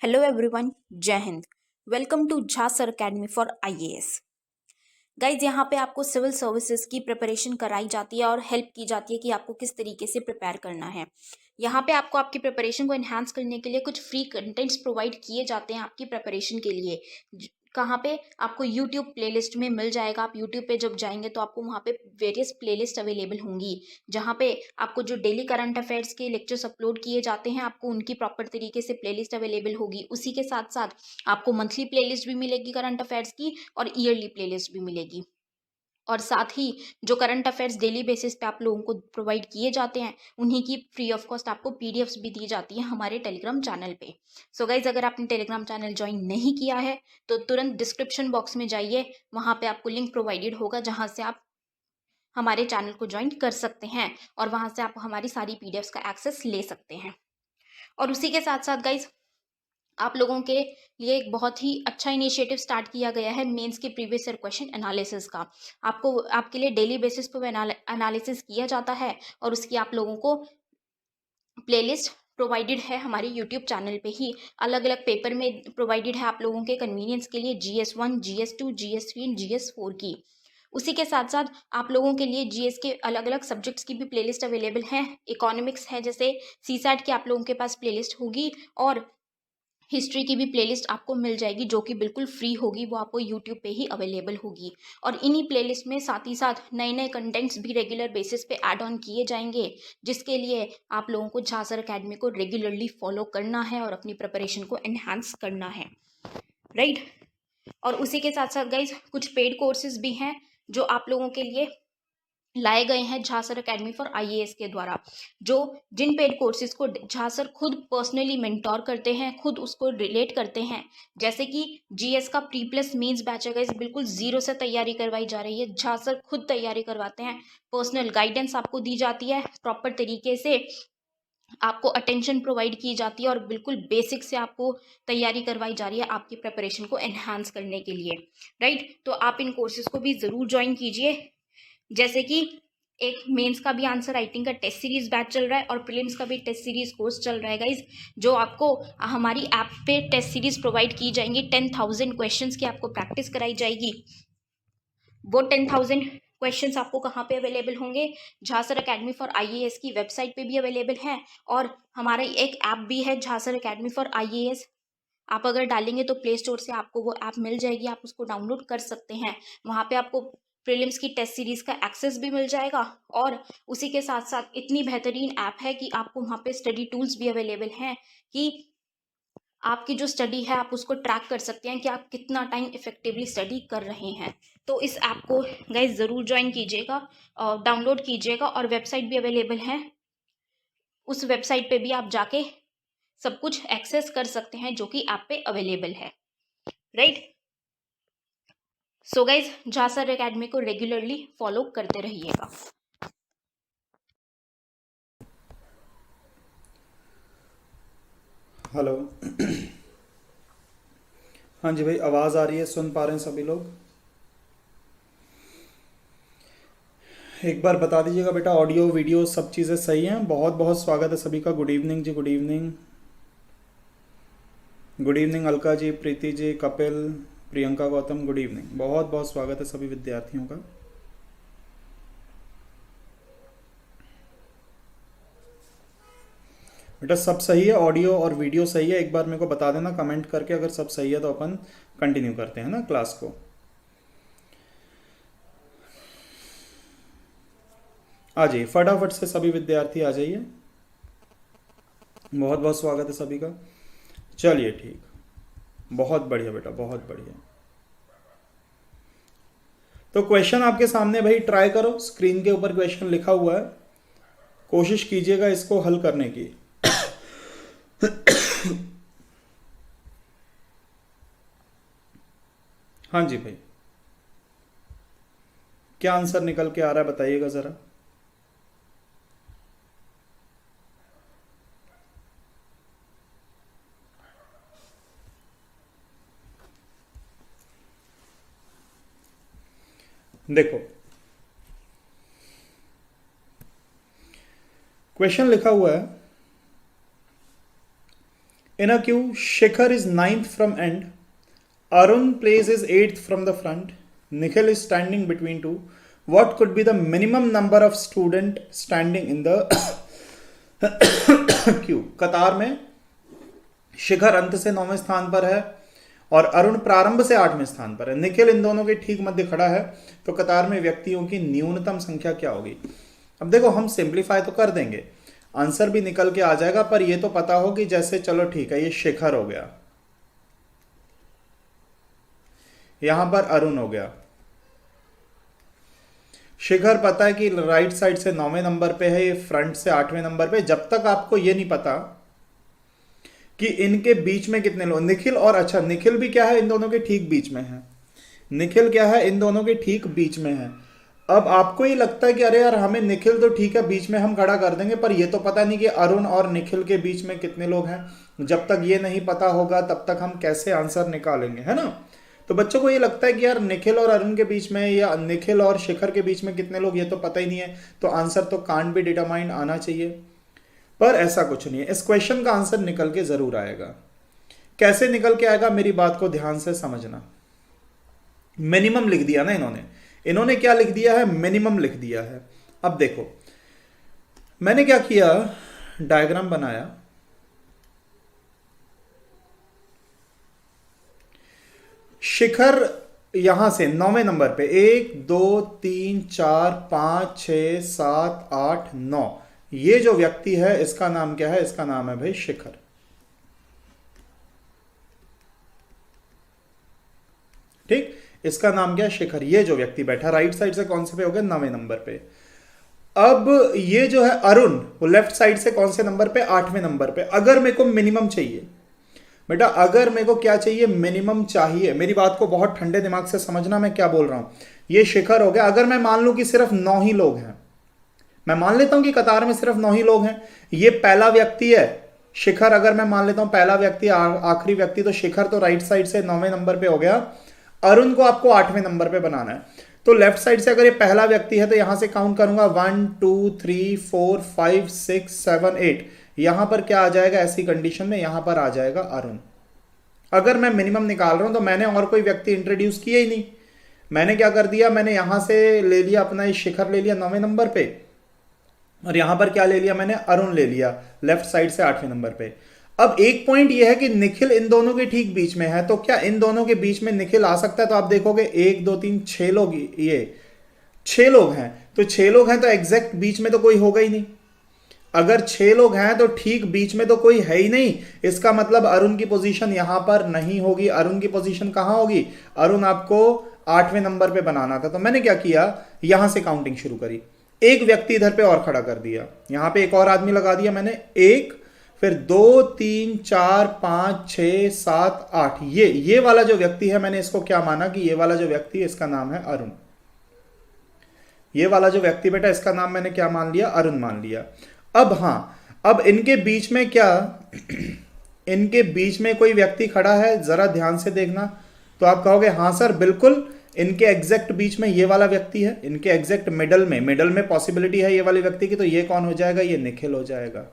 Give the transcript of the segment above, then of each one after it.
Hello everyone, जय हिंद। Welcome to Jha sir academy for IAS. Guys, यहाँ पे आपको सिविल सर्विसेज की प्रिपरेशन कराई जाती है और हेल्प की जाती है कि आपको किस तरीके से प्रिपेयर करना है। यहाँ पे आपको आपकी प्रिपरेशन को एनहांस करने के लिए कुछ फ्री कंटेंट्स प्रोवाइड किए जाते हैं आपकी प्रिपरेशन के लिए। कहाँ पे आपको यूट्यूब प्लेलिस्ट में मिल जाएगा। आप यूट्यूब पे जब जाएंगे तो आपको वहाँ पे वेरियस प्लेलिस्ट अवेलेबल होंगी, जहाँ पे आपको जो डेली करंट अफेयर्स के लेक्चर्स अपलोड किए जाते हैं आपको उनकी प्रॉपर तरीके से प्लेलिस्ट अवेलेबल होगी। उसी के साथ साथ आपको मंथली प्लेलिस्ट भी मिलेगी करंट अफेयर्स की और ईयरली प्लेलिस्ट भी मिलेगी। और साथ ही जो करंट अफेयर्स डेली बेसिस पे आप लोगों को प्रोवाइड किए जाते हैं उन्हीं की फ्री ऑफ कॉस्ट आपको पीडीएफ्स भी दी जाती है हमारे टेलीग्राम चैनल पे। सो गाइज, अगर आपने टेलीग्राम चैनल ज्वाइन नहीं किया है तो तुरंत डिस्क्रिप्शन बॉक्स में जाइए, वहाँ पे आपको लिंक प्रोवाइडेड होगा जहाँ से आप हमारे चैनल को ज्वाइन कर सकते हैं और वहाँ से आप हमारी सारी पीडीएफ्स का एक्सेस ले सकते हैं। और उसी के साथ साथ गाइज, आप लोगों के लिए एक बहुत ही अच्छा इनिशिएटिव स्टार्ट किया गया है मेंस के प्रीवियस ईयर क्वेश्चन एनालिसिस का। आपको आपके लिए डेली बेसिस पर एनालिसिस किया जाता है और उसकी आप लोगों को प्लेलिस्ट प्रोवाइडेड है हमारे यूट्यूब चैनल पे ही। अलग अलग पेपर में प्रोवाइडेड है आप लोगों के कन्वीनियंस के लिए, GS1, GS2, GS3 and GS4 की। उसी के साथ साथ आप लोगों के लिए जीएस के अलग अलग सब्जेक्ट्स की भी प्लेलिस्ट अवेलेबल है। इकोनॉमिक्स है जैसे सीसैट की आप लोगों के पास प्लेलिस्ट होगी और हिस्ट्री की भी प्लेलिस्ट आपको मिल जाएगी जो कि बिल्कुल फ्री होगी, वो आपको यूट्यूब पे ही अवेलेबल होगी। और इन्हीं प्लेलिस्ट में साथ ही साथ नए नए कंटेंट्स भी रेगुलर बेसिस पे ऐड ऑन किए जाएंगे, जिसके लिए आप लोगों को झा सर अकेडमी को रेगुलरली फॉलो करना है और अपनी प्रिपरेशन को एनहांस करना है, राइट। और उसी के साथ साथ गाइज, कुछ पेड कोर्सेज भी हैं जो आप लोगों के लिए लाए गए हैं Jha sir academy for IAS के द्वारा, जो जिन पेड कोर्सेज को झा सर खुद पर्सनली मेंटोर करते हैं, खुद उसको रिलेट करते हैं। जैसे कि जीएस का प्री प्लस मेंस बैच है गाइस, बिल्कुल जीरो से तैयारी करवाई जा रही है। झा सर खुद तैयारी करवाते हैं, पर्सनल गाइडेंस आपको दी जाती है, प्रॉपर तरीके से आपको अटेंशन प्रोवाइड की जाती है और बिल्कुल बेसिक से आपको तैयारी करवाई जा रही है आपकी प्रिपरेशन को एनहांस करने के लिए, राइट। तो आप इन कोर्सेज को भी ज़रूर ज्वाइन कीजिए। जैसे कि एक मेंस का भी आंसर राइटिंग का टेस्ट सीरीज बैच चल रहा है और प्रीलिम्स का भी टेस्ट सीरीज कोर्स चल रहा है गाइज, जो आपको हमारी ऐप पे टेस्ट सीरीज प्रोवाइड की जाएंगी। 10,000 क्वेश्चंस की आपको प्रैक्टिस कराई जाएगी। वो 10,000 क्वेश्चंस आपको कहाँ पे अवेलेबल होंगे? Jha sir academy for IAS की वेबसाइट पे भी अवेलेबल है और हमारा एक ऐप भी है Jha sir academy for IAS. आप अगर डालेंगे तो प्ले स्टोर से आपको वो ऐप मिल जाएगी, आप उसको डाउनलोड कर सकते हैं। वहाँ पे आपको प्रीलिम्स की टेस्ट सीरीज का एक्सेस भी मिल जाएगा और उसी के साथ साथ इतनी बेहतरीन ऐप है कि आपको वहाँ पे स्टडी टूल्स भी अवेलेबल हैं कि आपकी जो स्टडी है आप उसको ट्रैक कर सकते हैं कि आप कितना टाइम इफेक्टिवली स्टडी कर रहे हैं। तो इस ऐप को गाइज ज़रूर ज्वाइन कीजिएगा, डाउनलोड कीजिएगा और वेबसाइट भी अवेलेबल है। उस वेबसाइट पे भी आप जाके सब कुछ एक्सेस कर सकते हैं जो कि ऐप पे अवेलेबल है, right. So guys, Jha sir academy को रेगुलरली फॉलो करते रहिएगा। हेलो। हाँ जी भाई, आवाज़ आ रही है? सुन पा रहे हैं सभी लोग? एक बार बता दीजिएगा बेटा, ऑडियो वीडियो सब चीज़ें सही हैं? बहुत बहुत स्वागत है सभी का। गुड इवनिंग जी, good evening. Good evening Alka ji, Preeti ji, Kapil, Priyanka, Gautam, good evening. बहुत बहुत स्वागत है सभी विद्यार्थियों का। बेटा सब सही है, ऑडियो और वीडियो सही है? एक बार मेरे को बता देना कमेंट करके, अगर सब सही है तो अपन कंटिन्यू करते हैं ना क्लास को। आ जाइए फटाफट से सभी विद्यार्थी आ जाइए। बहुत बहुत स्वागत है सभी का। चलिए ठीक, बहुत बढ़िया बेटा, बहुत बढ़िया। तो क्वेश्चन आपके सामने भाई, ट्राई करो, स्क्रीन के ऊपर क्वेश्चन लिखा हुआ है, कोशिश कीजिएगा इसको हल करने की। हाँ जी भाई, क्या आंसर निकल के आ रहा है बताइएगा ज़रा। देखो, क्वेश्चन लिखा हुआ है, In a queue, Shikhar is 9th from end. Arun plays is 8th from the front. Nikhil is standing between two. What could be the minimum number of student standing in the queue? कतार में शिखर अंत से 9वें स्थान पर है और अरुण प्रारंभ से 8वें स्थान पर है। निखिल इन दोनों के ठीक मध्य खड़ा है, तो कतार में व्यक्तियों की न्यूनतम संख्या क्या होगी? अब देखो, हम सिंप्लीफाई तो कर देंगे, आंसर भी निकल के आ जाएगा, पर ये तो पता हो कि जैसे चलो ठीक है, ये शिखर हो गया, यहां पर अरुण हो गया। शिखर पता है कि राइट साइड से 9वें नंबर पे है, ये फ्रंट से 8वें नंबर पे। जब तक आपको ये नहीं पता कि इनके बीच में कितने लोग, निखिल और, अच्छा निखिल भी क्या है, इन दोनों के ठीक बीच में है। निखिल क्या है, इन दोनों के ठीक बीच में है। अब आपको ये लगता है कि अरे यार हमें निखिल तो ठीक है बीच में हम खड़ा कर देंगे, पर ये तो पता नहीं कि अरुण और निखिल के बीच में कितने लोग हैं। जब तक ये नहीं पता होगा तब तक हम कैसे आंसर निकालेंगे, है ना। तो बच्चों को ये लगता है कि यार निखिल और अरुण के बीच में या निखिल और शिखर के बीच में कितने लोग, ये तो पता ही नहीं है, तो आंसर तो कांट बी डिटरमाइंड आना चाहिए, पर ऐसा कुछ नहीं है। इस क्वेश्चन का आंसर निकल के जरूर आएगा। कैसे निकल के आएगा, मेरी बात को ध्यान से समझना। मिनिमम लिख दिया ना इन्होंने क्या लिख दिया है, मिनिमम लिख दिया है। अब देखो मैंने क्या किया, डायग्राम बनाया, शिखर यहां से 9वें नंबर पे 1 2 3 4 5 6 7 8 9, ये जो व्यक्ति है इसका नाम क्या है, इसका नाम है भाई शिखर। ठीक, इसका नाम क्या है, शिखर। ये जो व्यक्ति बैठा राइट साइड से कौन से पे हो गया, 9वें नंबर पे। अब ये जो है अरुण, वो लेफ्ट साइड से कौन से नंबर पे, 8वें नंबर पे। अगर मेरे को मिनिमम चाहिए बेटा, अगर मेरे को क्या चाहिए, मिनिमम चाहिए, मेरी बात को बहुत ठंडे दिमाग से समझना मैं क्या बोल रहा हूं। ये शिखर हो गया। अगर मैं मान लूं कि सिर्फ 9 ही लोग हैं, मैं मान लेता हूं कि कतार में सिर्फ 9 ही लोग हैं, ये पहला व्यक्ति है शिखर। अगर मैं मान लेता हूं पहला व्यक्ति, आखिरी व्यक्ति, तो शिखर तो राइट साइड से 9वें नंबर पे हो गया। अरुण को आपको 8वें नंबर पे बनाना है, तो लेफ्ट साइड से अगर ये पहला व्यक्ति है तो यहां से काउंट करूंगा 1 2 3 4 5 6 7 8। यहां पर क्या आ जाएगा, ऐसी कंडीशन में यहां पर आ जाएगा अरुण। अगर मैं मिनिमम निकाल रहा हूं तो मैंने और कोई व्यक्ति इंट्रोड्यूस किया ही नहीं। मैंने क्या कर दिया, मैंने यहां से ले लिया अपना ये शिखर ले लिया 9वें नंबर पे, और यहां पर क्या ले लिया मैंने, अरुण ले लिया लेफ्ट साइड से 8वें नंबर पे। अब एक पॉइंट यह है कि निखिल इन दोनों के ठीक बीच में है, तो क्या इन दोनों के बीच में निखिल आ सकता है? तो आप देखोगे 1 2 3 6 लोग, ये 6 लोग हैं, तो 6 लोग हैं तो एग्जैक्ट बीच में तो कोई होगा ही नहीं। अगर 6 लोग हैं तो ठीक बीच में तो कोई है ही नहीं, इसका मतलब अरुण की पोजीशन यहां पर नहीं होगी। अरुण की पोजीशन कहां होगी, अरुण आपको 8वें नंबर पे बनाना था। तो मैंने क्या किया, यहां से काउंटिंग शुरू करी, एक व्यक्ति इधर पे और खड़ा कर दिया, यहां पे एक और आदमी लगा दिया मैंने, 1 फिर 2 3 4 5 6 7 8। ये वाला जो व्यक्ति है मैंने इसको क्या माना कि ये वाला जो व्यक्ति है इसका नाम है अरुण। ये वाला जो व्यक्ति बेटा इसका नाम मैंने क्या मान लिया, अरुण मान लिया। अब हाँ, अब इनके बीच में क्या, इनके बीच में कोई व्यक्ति खड़ा है, जरा ध्यान से देखना। तो आप कहोगे हाँ सर बिल्कुल, इनके एग्जैक्ट बीच में ये वाला व्यक्ति है, इनके एग्जैक्ट मिडल में पॉसिबिलिटी है ये वाले व्यक्ति की, तो ये कौन हो जाएगा, ये निखिल हो जाएगा।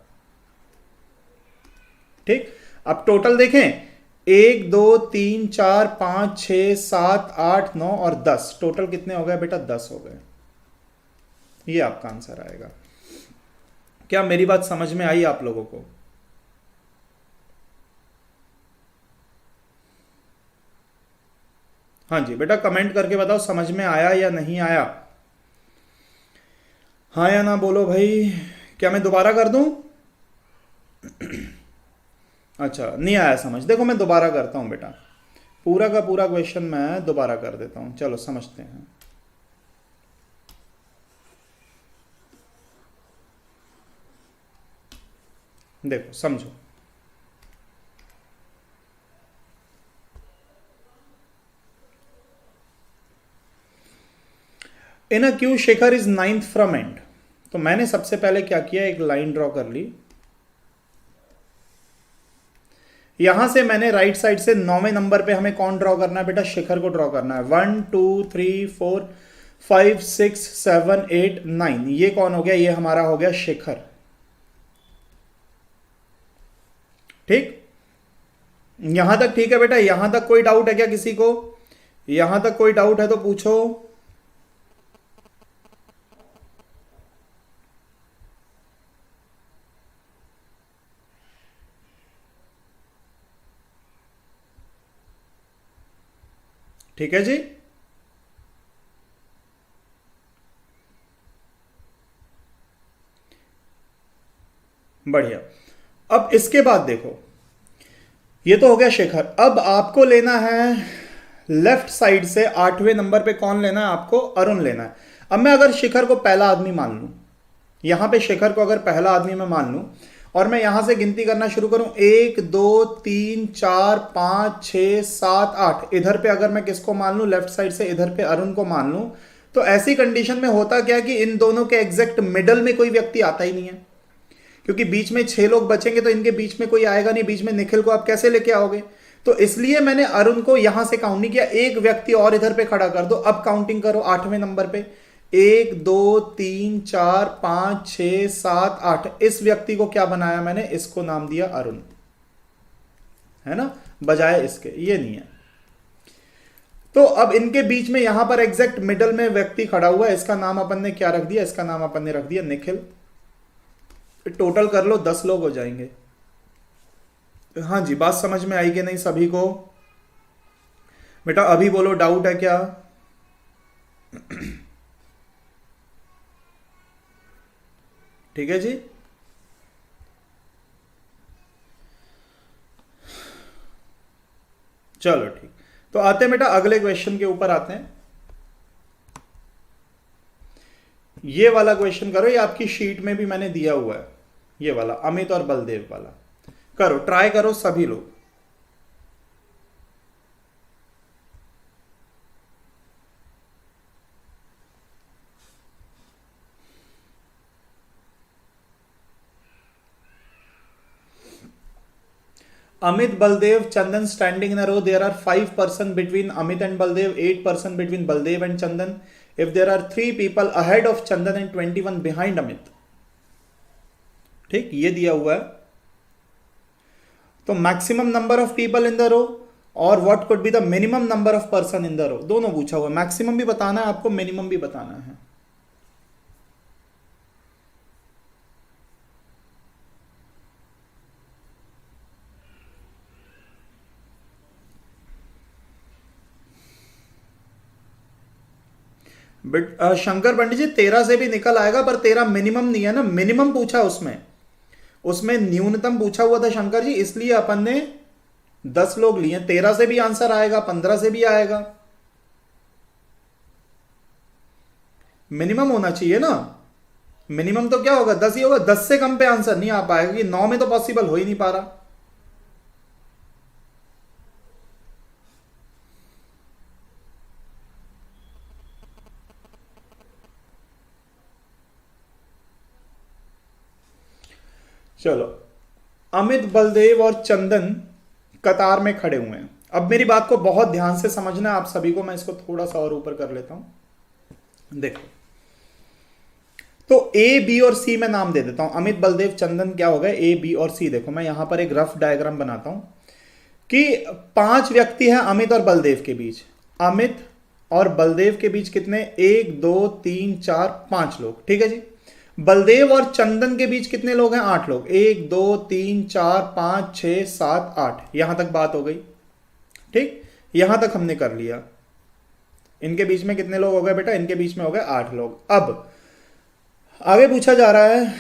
ठीक, अब टोटल देखें, 1 2 3 4 5 6 7 8 9 और 10, टोटल कितने हो गए बेटा, 10 हो गए। ये आपका आंसर आएगा। क्या मेरी बात समझ में आई आप लोगों को? हाँ जी बेटा, कमेंट करके बताओ समझ में आया या नहीं आया। हाँ या ना बोलो भाई। क्या मैं दोबारा कर दूं? अच्छा नहीं आया समझ, देखो मैं दोबारा करता हूं बेटा, पूरा का पूरा क्वेश्चन मैं दोबारा कर देता हूं, चलो समझते हैं। देखो समझो, in a queue Shekhar is 9th from end. तो मैंने सबसे पहले क्या किया, एक लाइन ड्रॉ कर ली, यहां से मैंने राइट साइड से 9वें नंबर पे हमें कौन ड्रॉ करना है बेटा, शिखर को ड्रॉ करना है। 1 2 3 4 5 6 7 8 9, ये कौन हो गया, ये हमारा हो गया शिखर। ठीक, यहां तक ठीक है बेटा? यहां तक कोई डाउट है क्या किसी को? यहां तक कोई डाउट है तो पूछो। ठीक है जी। बढ़िया। अब इसके बाद देखो, ये तो हो गया शेखर। अब आपको लेना है लेफ्ट साइड से 8वें नंबर पे कौन लेना है आपको? अरुण लेना है। अब मैं अगर शेखर को पहला आदमी मान लूं, यहां पे शेखर को अगर पहला आदमी मैं मान लूं और मैं यहां से गिनती करना शुरू करूं, 1 2 3 4 5 6 7 8, इधर पे अगर मैं किसको मान लूं लेफ्ट साइड से, इधर पे अरुण को मान लूं, तो ऐसी कंडीशन में होता क्या कि इन दोनों के एग्जैक्ट मिडल में कोई व्यक्ति आता ही नहीं है, क्योंकि बीच में 6 लोग बचेंगे तो इनके बीच में कोई आएगा नहीं। बीच में निखिल को आप कैसे लेके आओगे? तो इसलिए मैंने अरुण को यहां से काउंट नहीं किया। एक व्यक्ति और इधर पे खड़ा कर दो। अब काउंटिंग करो 8वें नंबर पे, 1 2 3 4 5 6 7 8। इस व्यक्ति को क्या बनाया मैंने? इसको नाम दिया अरुण, है ना, बजाय इसके। ये नहीं है। तो अब इनके बीच में यहां पर एग्जैक्ट मिडल में व्यक्ति खड़ा हुआ है, इसका नाम अपन ने क्या रख दिया? इसका नाम अपन ने रख दिया निखिल। टोटल कर लो, 10 लोग हो जाएंगे। हाँ जी, बात समझ में आई कि नहीं सभी को? बेटा अभी बोलो, डाउट है क्या? ठीक है जी। चलो ठीक, तो आते हैं बेटा अगले क्वेश्चन के ऊपर आते हैं। ये वाला क्वेश्चन करो, ये आपकी शीट में भी मैंने दिया हुआ है, ये वाला अमित और बलदेव वाला। करो, ट्राई करो सभी लोग। Amit, Baldev, Chandan standing in a row. There are 5 person between Amit and Baldev, 8 person between Baldev and Chandan. If there are 3 people ahead of Chandan and 21 behind Amit. ठीक, ये दिया हुआ है। तो maximum number of people in the row और what could be the minimum number of person in the row, दोनों पूछा हुआ है। मैक्सिमम भी बताना है आपको, मिनिमम भी बताना है। बट शंकर पंडित जी 13 से भी निकल आएगा, पर 13 मिनिमम नहीं है ना, मिनिमम पूछा उसमें, उसमें न्यूनतम पूछा हुआ था शंकर जी, इसलिए अपन ने 10 लोग लिए। 13 से भी आंसर आएगा, 15 से भी आएगा, मिनिमम होना चाहिए ना। मिनिमम तो क्या होगा? 10 ही होगा, 10 से कम पे आंसर नहीं आ पाएगा, कि 9 में तो पॉसिबल हो ही नहीं पा रहा। चलो, अमित, बलदेव और चंदन कतार में खड़े हुए हैं। अब मेरी बात को बहुत ध्यान से समझना आप सभी को, मैं इसको थोड़ा सा और ऊपर कर लेता हूं। देखो, तो ए, बी और सी में नाम दे देता हूं। अमित, बलदेव, चंदन क्या हो गए? ए, बी और सी। देखो मैं यहां पर एक रफ डायग्राम बनाता हूं कि 5 व्यक्ति हैं अमित और बलदेव के बीच। अमित और बलदेव के बीच कितने? 1 2 3 4 5 लोग, ठीक है जी। बलदेव और चंदन के बीच कितने लोग हैं? 8 लोग। 1 2 3 4 5 6 7 8, यहां तक बात हो गई, ठीक। यहां तक हमने कर लिया। इनके बीच में कितने लोग हो गए बेटा? इनके बीच में हो गए 8 लोग। अब आगे पूछा जा रहा है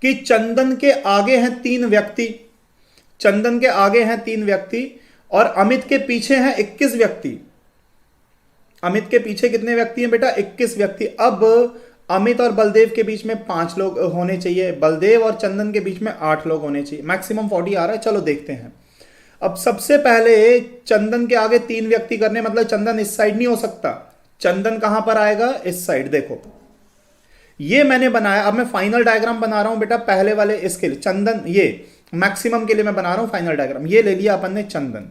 कि चंदन के आगे हैं 3 व्यक्ति, चंदन के आगे हैं 3 व्यक्ति और अमित के पीछे हैं 21 व्यक्ति। अमित के पीछे कितने व्यक्ति हैं बेटा? 21 व्यक्ति। अब अमित और बलदेव के बीच में 5 लोग होने चाहिए, बलदेव और चंदन के बीच में 8 लोग होने चाहिए। मैक्सिमम 40 आ रहा है, चलो देखते हैं। अब सबसे पहले चंदन के आगे 3 व्यक्ति करने, मतलब चंदन इस साइड नहीं हो सकता, चंदन कहां पर आएगा? इस साइड। देखो ये मैंने बनाया, अब मैं फाइनल डायग्राम बना रहा हूं बेटा पहले वाले इसके लिए। चंदन, ये मैक्सिमम के लिए मैं बना रहा हूं फाइनल डायग्राम। ये ले लिया अपन ने चंदन।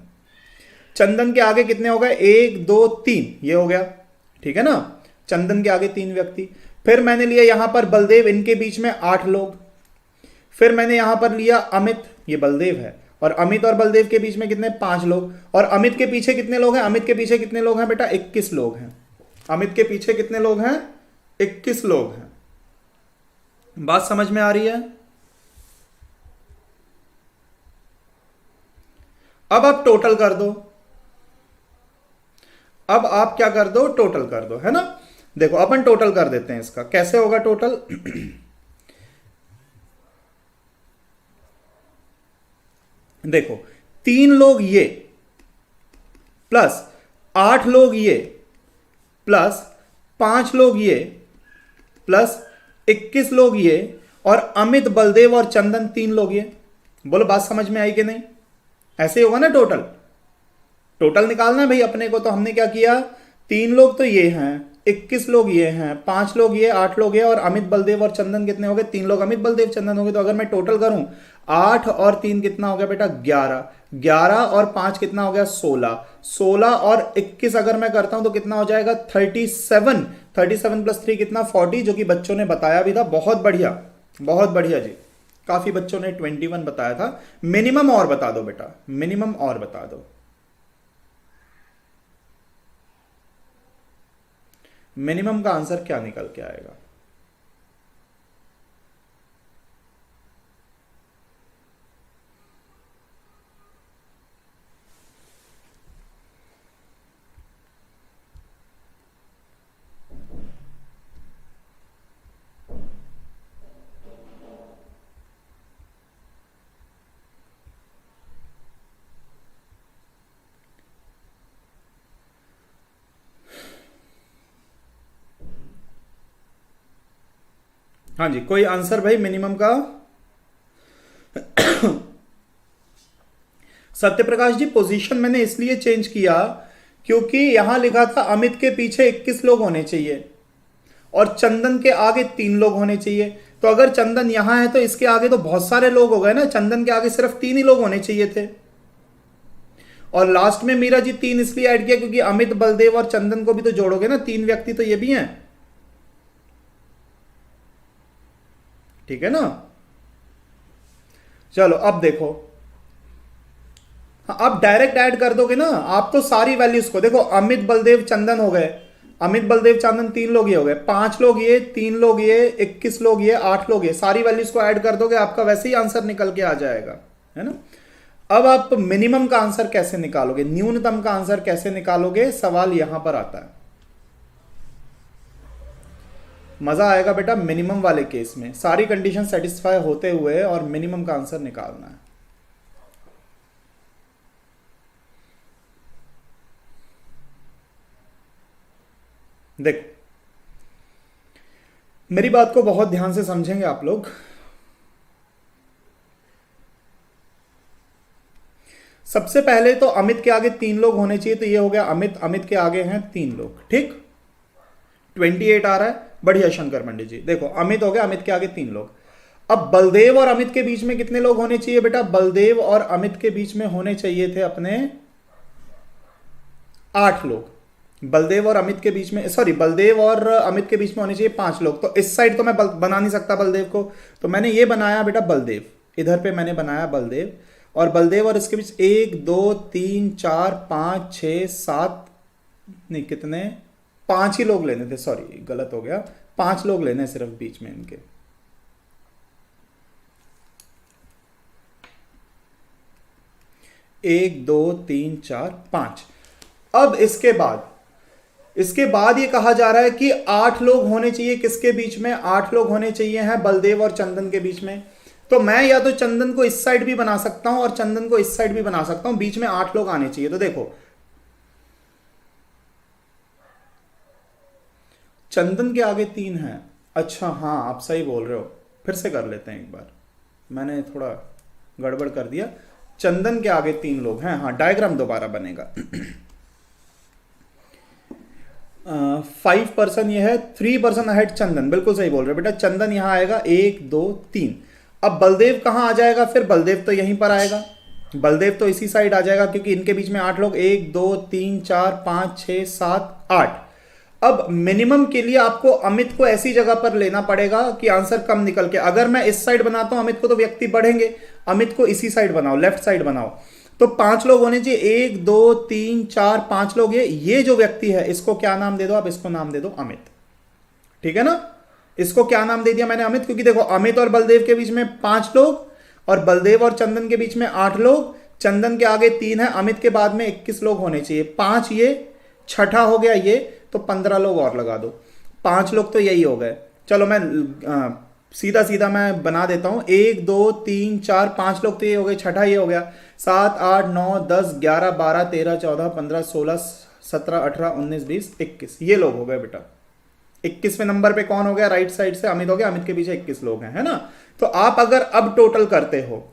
चंदन के आगे कितने हो गए? 1 2 3, ये हो गया, ठीक है ना। चंदन के आगे 3 व्यक्ति। फिर मैंने लिया यहां पर बलदेव, इनके बीच में 8 लोग। फिर मैंने यहां पर लिया अमित, ये बलदेव है, और अमित और बलदेव के बीच में कितने, 5 लोग। और अमित के पीछे कितने लोग हैं, अमित के पीछे कितने लोग हैं बेटा, 21 लोग हैं। अमित के पीछे कितने लोग हैं, 21 लोग हैं। बात समझ में आ रही है? अब आप टोटल कर दो, अब आप क्या कर दो, टोटल कर दो, है ना। देखो अपन टोटल कर देते हैं इसका, कैसे होगा टोटल। देखो 3 लोग ये प्लस 8 लोग ये प्लस 5 लोग ये प्लस 21 लोग ये और अमित, बलदेव और चंदन 3 लोग ये। बोलो बात समझ में आई कि नहीं? ऐसे ही होगा ना टोटल। टोटल निकालना है भाई अपने को, तो हमने क्या किया, 3 लोग तो ये हैं, 21 लोग ये हैं, 5 लोग ये, 8 लोग ये और अमित, बलदेव और चंदन कितने हो गए, 3 लोग अमित, बलदेव, चंदन हो गए। तो अगर मैं टोटल करूं 8 और 3 कितना हो गया बेटा, 11, 11 और 5 कितना हो गया, 16, 16 और 21 अगर मैं करता हूं तो कितना हो जाएगा, 37, 37 प्लस 3 कितना, 40, जो कि बच्चों ने बताया भी था। बहुत बढ़िया, बहुत बढ़िया जी। काफी बच्चों ने 21 बताया था। मिनिमम और बता दो बेटा, मिनिमम और बता दो। मिनिमम का आंसर क्या निकल के आएगा? हाँ जी, कोई आंसर भाई मिनिमम का? सत्यप्रकाश जी, पोजीशन मैंने इसलिए चेंज किया क्योंकि यहां लिखा था अमित के पीछे 21 लोग होने चाहिए और चंदन के आगे 3 लोग होने चाहिए। तो अगर चंदन यहां है तो इसके आगे तो बहुत सारे लोग हो गए ना, चंदन के आगे सिर्फ 3 ही लोग होने चाहिए थे। और लास्ट में मीरा जी 3 इसलिए ऐड किया क्योंकि अमित, बलदेव और चंदन को भी तो जोड़ोगे ना, 3 व्यक्ति तो ये भी हैं, ठीक है ना। चलो अब देखो, आप डायरेक्ट ऐड कर दोगे ना, आप तो सारी वैल्यूज को देखो, अमित, बलदेव, चंदन हो गए, अमित, बलदेव, चंदन 3 लोग ये हो गए, 5 लोग ये, 3 लोग ये, 21 लोग ये, 8 लोग ये, सारी वैल्यूज को ऐड कर दोगे, आपका वैसे ही आंसर निकल के आ जाएगा, है ना। अब आप मिनिमम का आंसर कैसे निकालोगे, न्यूनतम का आंसर कैसे निकालोगे, सवाल यहां पर आता है। मजा आएगा बेटा मिनिमम वाले केस में, सारी कंडीशन सेटिस्फाई होते हुए और मिनिमम का आंसर निकालना है। देखो मेरी बात को बहुत ध्यान से समझेंगे आप लोग। सबसे पहले तो अमित के आगे 3 लोग होने चाहिए, तो ये हो गया अमित, अमित के आगे हैं 3 लोग, ठीक। 28 आ रहा है, बढ़िया शंकर पंडित जी। देखो अमित हो गया, अमित के आगे 3 लोग। अब बलदेव और अमित के बीच में कितने लोग होने चाहिए बेटा, बलदेव और अमित के बीच में होने चाहिए थे अपने 8 लोग। बलदेव और अमित के बीच में, सॉरी, बलदेव और अमित के बीच में होने चाहिए 5 लोग। तो इस साइड तो मैं बना नहीं सकता बलदेव को, तो मैंने ये बनाया बेटा बलदेव, इधर पे मैंने बनाया बलदेव, और बलदेव और इसके बीच 1 2 3 4 5 6 7, नहीं कितने, 5 ही लोग लेने थे, सॉरी गलत हो गया, 5 लोग लेने सिर्फ बीच में इनके। एक, 2, 3, 4, 5। अब इसके बाद ये कहा जा रहा है कि 8 लोग होने चाहिए, किसके बीच में, 8 लोग होने चाहिए हैं बलदेव और चंदन के बीच में। तो मैं या तो चंदन को इस साइड भी बना सकता हूं और चंदन को इस साइड भी बना सकता हूं, बीच में 8 लोग आने चाहिए। तो देखो चंदन के आगे 3 हैं, अच्छा हाँ आप सही बोल रहे हो, फिर से कर लेते हैं एक बार, मैंने थोड़ा गड़बड़ कर दिया। चंदन के आगे 3 लोग हैं, हाँ डायग्राम दोबारा बनेगा। 5 पर्सन ये है, 3 पर्सन अहेड चंदन, बिल्कुल सही बोल रहे बेटा। चंदन यहां आएगा 1 2 3। अब बलदेव कहां आ जाएगा, फिर बलदेव तो यहीं पर आएगा, बलदेव तो इसी साइड आ जाएगा क्योंकि इनके बीच में 8 लोग, 1 2 3 4 5 6 7 8। अब मिनिमम के लिए आपको अमित को ऐसी जगह पर लेना पड़ेगा कि आंसर कम निकल के, अगर मैं इस साइड बनाता हूं अमित को तो व्यक्ति बढ़ेंगे, अमित को इसी साइड बनाओ, लेफ्ट साइड बनाओ, तो 5 लोग होने चाहिए, 1 2 3 4 5 लोग। ये जो व्यक्ति है इसको क्या नाम दे दो आप, इसको नाम दे दो अमित। ठीक है ना, इसको क्या नाम दे दिया मैंने, अमित, क्योंकि देखो अमित और बलदेव के बीच में 5 लोग और बलदेव और चंदन के बीच में 8 लोग, चंदन के आगे 3 है, अमित के बाद में 21 लोग होने चाहिए, 5 ये, छठा हो गया ये, तो 15 लोग और लगा दो, 5 लोग तो यही हो गए। चलो मैं सीधा सीधा मैं बना देता हूं, 1 2 3 4 5 लोग तो ये हो गए, छठा ये हो गया, 7 8 9 10 11 12 13 14 15 16 17 18 19 20 21, ये लोग हो गए बेटा। 21वें नंबर पे कौन हो गया, राइट साइड से अमित हो गया, अमित के पीछे 21 लोग हैं, है ना। तो आप अगर अब टोटल करते हो,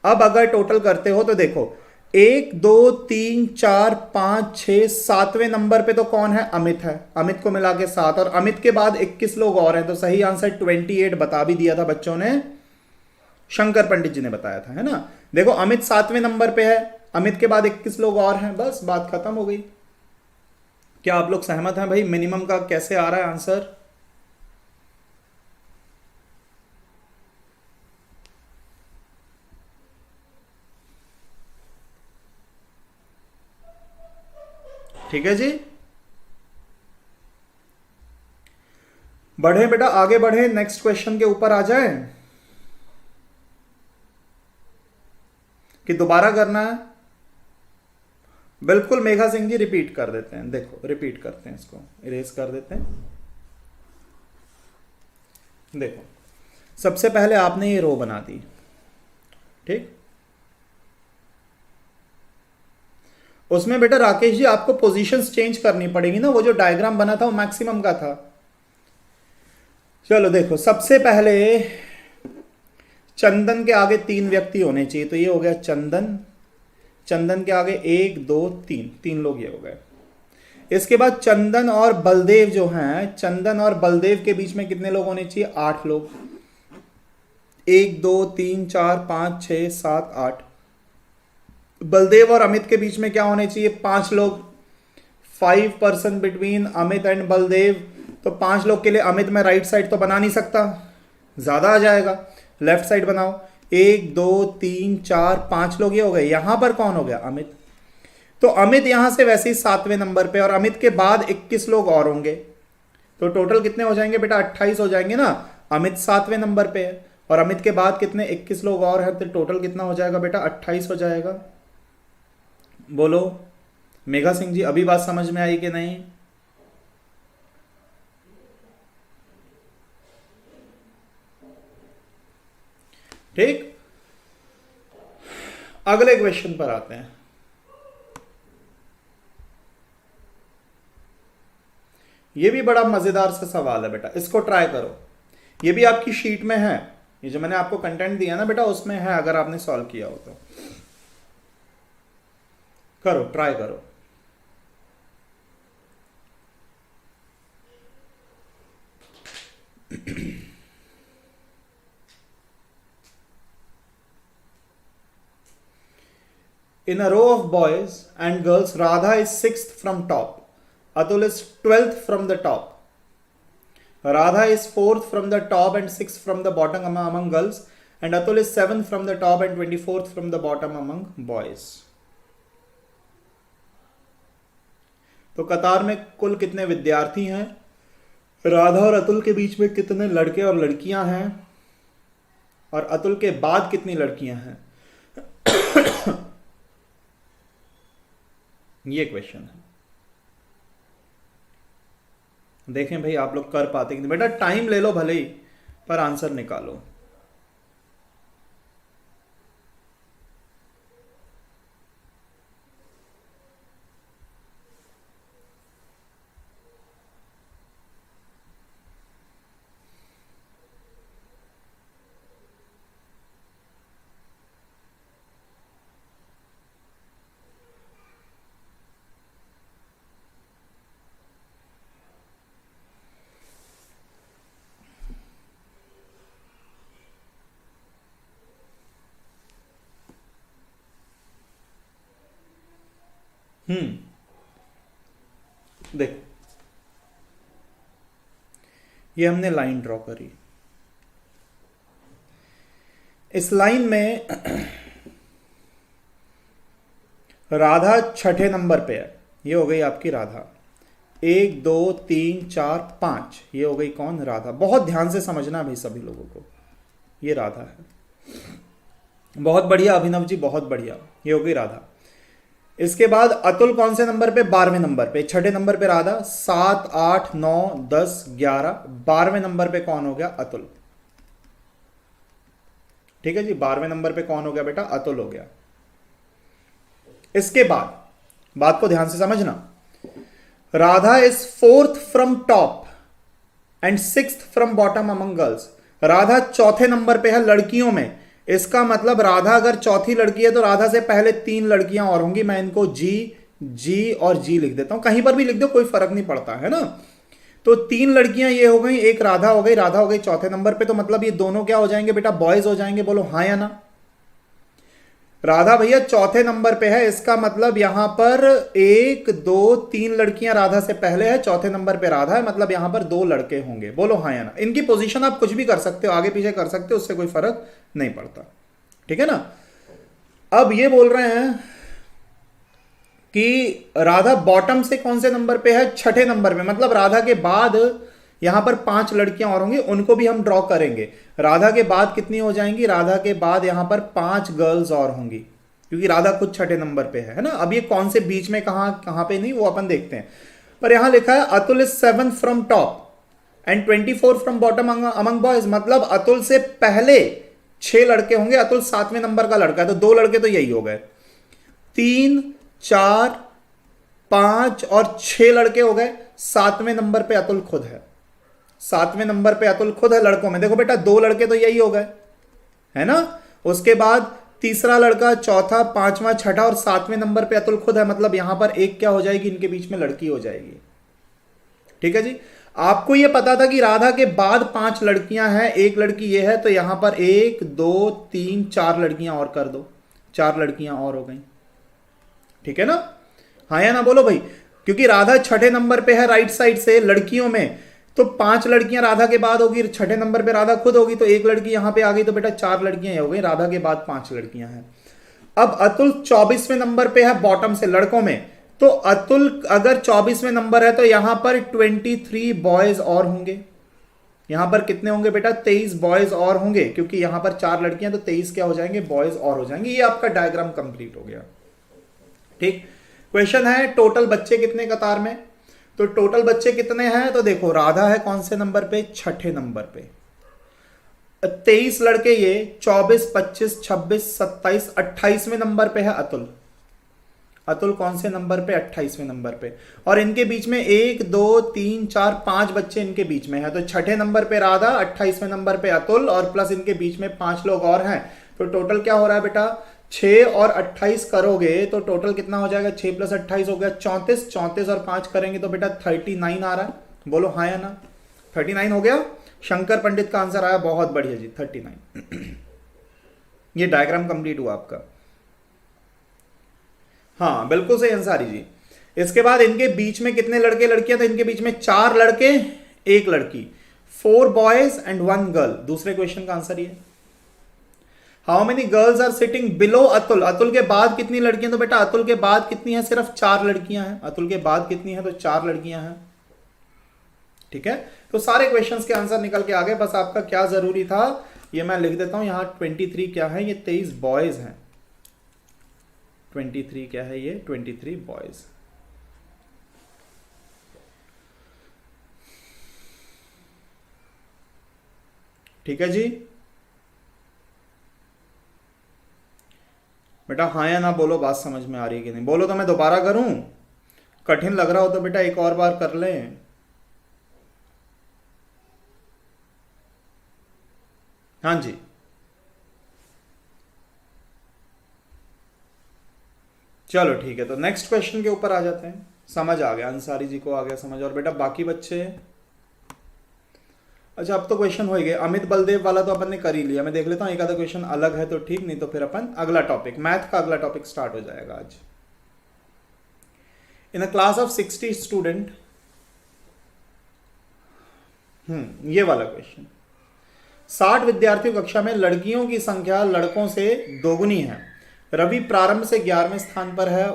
अब अगर टोटल करते हो तो देखो 1 2 3 4 5 6 7वें नंबर पे तो कौन है, अमित है, अमित को मिला के 7, और अमित के बाद 21 लोग और हैं, तो सही आंसर 28 बता भी दिया था बच्चों ने, शंकर पंडित जी ने बताया था, है ना। देखो अमित 7वें नंबर पे है, अमित के बाद 21 लोग और हैं, बस बात खत्म हो गई। क्या आप लोग सहमत हैं भाई, मिनिमम का कैसे आ रहा है आंसर। ठीक है जी, बढ़े बेटा, आगे बढ़े, नेक्स्ट क्वेश्चन के ऊपर आ जाए कि दोबारा करना है। बिल्कुल मेघा सिंह जी, रिपीट कर देते हैं, देखो रिपीट करते हैं, इसको इरेज कर देते हैं। देखो सबसे पहले आपने ये रो बना दी, ठीक, उसमें बेटा राकेश जी आपको पोजीशंस चेंज करनी पड़ेगी ना, वो जो डायग्राम बना था वो मैक्सिमम का था। चलो देखो, सबसे पहले चंदन के आगे 3 व्यक्ति होने चाहिए, तो ये हो गया चंदन, चंदन के आगे 1 2 3, 3 लोग ये हो गए। इसके बाद चंदन और बलदेव जो हैं, चंदन और बलदेव के बीच में कितने लोग होने चाहिए, 8 लोग, 1 2 3 4 5 6 7 8। बलदेव और अमित के बीच में क्या होने चाहिए, 5 लोग, 5 person between Amit and Baldev, तो 5 लोग के लिए अमित में राइट साइड तो बना नहीं सकता, ज्यादा आ जाएगा, लेफ्ट साइड बनाओ, 1 2 3 4 5 लोग ये हो गए। यहां पर कौन हो गया, अमित, तो अमित यहां से वैसे ही 7वें नंबर पे, और अमित के बाद 21 लोग और होंगे, तो टोटल कितने हो जाएंगे बेटा, 28 हो जाएंगे ना। अमित 7वें नंबर पे है और अमित के बाद कितने 21 लोग और हैं, तो टोटल कितना हो जाएगा बेटा, 28 हो जाएगा। बोलो मेघा सिंह जी, अभी बात समझ में आई कि नहीं। ठीक, अगले क्वेश्चन पर आते हैं। ये भी बड़ा मजेदार सा सवाल है बेटा, इसको ट्राई करो, ये भी आपकी शीट में है, ये जो मैंने आपको कंटेंट दिया ना बेटा उसमें है, अगर आपने सॉल्व किया हो तो करो, ट्राई करो। In a row of boys and girls, Radha is 6th from top. Atul is 12th from the top. Radha is 4th from the top and 6th from the bottom among girls. And Atul is 7th from the top and 24th from the bottom among boys. तो कतार में कुल कितने विद्यार्थी हैं, राधा और अतुल के बीच में कितने लड़के और लड़कियां हैं, और अतुल के बाद कितनी लड़कियां हैं, ये क्वेश्चन है। देखें भाई आप लोग कर पाते कि नहीं, बेटा टाइम ले लो भले ही, पर आंसर निकालो। देखो ये हमने लाइन ड्रॉ करी। इस लाइन में राधा छठे नंबर पे है, ये हो गई आपकी राधा। 1 2 3 4 5, ये हो गई कौन? राधा। बहुत ध्यान से समझना भाई सभी लोगों को, ये राधा है। बहुत बढ़िया अभिनव जी, बहुत बढ़िया, ये हो गई राधा। इसके बाद अतुल कौन से नंबर पे? 12वें नंबर पे। छठे नंबर पे राधा, 7 8 9 10 11, 12वें नंबर पे कौन हो गया? अतुल। ठीक है जी, 12वें नंबर पे कौन हो गया बेटा? अतुल हो गया। इसके बाद बात को ध्यान से समझना, Radha is 4th from top and 6th from bottom among girls. Radha चौथे नंबर पे है लड़कियों में। इसका मतलब राधा अगर चौथी लड़की है तो राधा से पहले 3 लड़कियां और होंगी। मैं इनको जी, जी और जी लिख देता हूं, कहीं पर भी लिख दो कोई फर्क नहीं पड़ता है ना। तो 3 लड़कियां ये हो गई, एक राधा हो गई। राधा हो गई चौथे नंबर पे, तो मतलब ये दोनों क्या हो जाएंगे बेटा? बॉयज हो जाएंगे। बोलो हाँ या ना। राधा भैया चौथे नंबर पे है, इसका मतलब यहां पर 1 2 3 लड़कियां राधा से पहले है, चौथे नंबर पे राधा है, मतलब यहां पर 2 लड़के होंगे। बोलो हाँ या ना। इनकी पोजीशन आप कुछ भी कर सकते हो, आगे पीछे कर सकते हो, उससे कोई फर्क नहीं पड़ता। ठीक है ना। अब ये बोल रहे हैं कि राधा बॉटम से कौन से नंबर पे है? छठे नंबर पे। मतलब राधा के बाद यहां पर 5 लड़कियां और होंगी, उनको भी हम ड्रॉ करेंगे। राधा के बाद कितनी हो जाएंगी? राधा के बाद यहां पर 5 गर्ल्स और होंगी, क्योंकि राधा खुद छठे नंबर पे है ना। अब ये कौन से बीच में कहां पे नहीं, वो अपन देखते हैं। पर यहां लिखा है Atul is 7th from top and 24 from bottom among boys. मतलब अतुल से पहले 6 लड़के होंगे। अतुल 7वें नंबर का लड़का है, तो 2 लड़के तो यही हो गए। 3 4 5 और 6 लड़के हो गए। 7वें नंबर पे अतुल खुद है। 7वें नंबर पे अतुल खुद है लड़कों में। देखो बेटा 2 लड़के तो यही हो गए, है ना। उसके बाद तीसरा लड़का, चौथा, 5वां, छठा और 7वें नंबर पे अतुल खुद है। मतलब यहां पर एक क्या हो जाएगी? इनके बीच में लड़की हो जाएगी। ठीक है जी। आपको यह पता था कि राधा के बाद 5 लड़कियां हैं, एक लड़की ये है, तो यहां पर 1 2 3 4 लड़कियां और कर दो, 4 लड़कियां और हो गई। ठीक है ना। हाँ या ना बोलो भाई। क्योंकि राधा छठे नंबर पे है राइट साइड से लड़कियों में, तो 5 लड़कियां राधा के बाद होगी। छठे नंबर पे राधा खुद होगी, तो एक लड़की यहां पे आ गई, तो बेटा 4 लड़कियां हो गई। राधा के बाद 5 लड़कियां हैं। अब अतुल 24वें नंबर पे है बॉटम से लड़कों में, तो अतुल अगर 24वें नंबर है तो यहां पर 23 बॉयज और होंगे। यहां पर कितने होंगे बेटा? 23 बॉयज और होंगे, क्योंकि यहां पर 4 लड़कियां, तो 23 क्या हो जाएंगे? बॉयज और हो जाएंगे। ये आपका डायग्राम कंप्लीट हो गया। ठीक। क्वेश्चन है टोटल बच्चे कितने कतार में? तो टोटल बच्चे कितने हैं? तो देखो राधा है कौन से नंबर पे? छठे नंबर पे। 23 लड़के ये, 24 25 26 27 28वें नंबर पे है अतुल। अतुल कौन से नंबर पे? 28वें नंबर पे। और इनके बीच में 1 2 3 4 5 बच्चे इनके बीच में है, तो छठे नंबर पे राधा, 28वें नंबर पे अतुल, और प्लस इनके बीच में 5 लोग और हैं। तो टोटल क्या हो रहा है बेटा? 6 और 28 करोगे तो टोटल कितना हो जाएगा? 6 + 28 हो गया 34। 34 और 5 करेंगे तो बेटा 39 आ रहा है। बोलो हाँ या ना। 39 हो गया। शंकर पंडित का आंसर आया, बहुत बढ़िया जी, 39। ये डायग्राम कंप्लीट हुआ आपका। हाँ बिल्कुल सही अंसारी जी। इसके बाद इनके बीच में कितने लड़के लड़कियां? तो इनके बीच में 4 लड़के 1 लड़की, 4 बॉयज एंड 1 गर्ल। दूसरे क्वेश्चन का आंसर ये। How many girls are sitting below Atul? Atul के बाद कितनी लड़कियां? तो बेटा अतुल के बाद कितनी है? सिर्फ 4 लड़कियां हैं। अतुल के बाद कितनी है? तो 4 लड़कियां हैं। ठीक है। तो सारे क्वेश्चंस के आंसर निकल के आ गए। बस आपका क्या जरूरी था, ये मैं लिख देता हूं यहां। 23 क्या है? ये 23 बॉयज हैं। 23 क्या है? ये 23 बॉयज। ठीक है जी। बेटा हाँ या ना बोलो, बात समझ में आ रही है कि नहीं? बोलो तो मैं दोबारा करूं। कठिन लग रहा हो तो बेटा एक और बार कर लें। हाँ जी। चलो ठीक है, तो नेक्स्ट क्वेश्चन के ऊपर आ जाते हैं। समझ आ गया, अंसारी जी को आ गया समझ। और बेटा बाकी बच्चे? अच्छा अब तो क्वेश्चन हो ही गए। अमित बलदेव वाला तो अपन ने कर ही लिया। मैं देख लेता हूँ एक आधा क्वेश्चन अलग है तो ठीक, नहीं तो फिर अपन अगला टॉपिक, मैथ का अगला टॉपिक स्टार्ट हो जाएगा आज। इन अ क्लास ऑफ 60 स्टूडेंट, ये वाला क्वेश्चन। 60 विद्यार्थियों कक्षा में, लड़कियों की संख्या लड़कों से दोगुनी है। रवि प्रारंभ से 11वें स्थान पर है,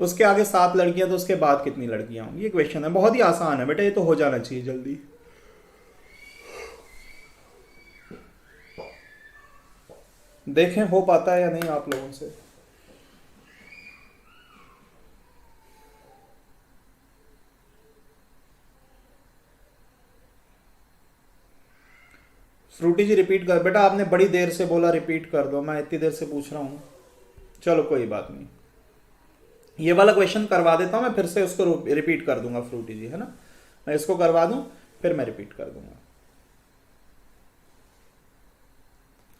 उसके आगे 7 लड़कियां, तो उसके बाद कितनी लड़कियां होंगी? ये क्वेश्चन है, बहुत ही आसान है बेटा, ये तो हो जाना चाहिए जल्दी। देखें हो पाता है या नहीं आप लोगों से। फ्रूटी जी रिपीट कर बेटा, आपने बड़ी देर से बोला रिपीट कर दो, मैं इतनी देर से पूछ रहा हूं। चलो कोई बात नहीं, ये वाला क्वेश्चन करवा देता हूं मैं, फिर से उसको रिपीट कर दूंगा फ्रूटी जी, है ना। मैं इसको करवा दूं, फिर मैं रिपीट कर दूंगा।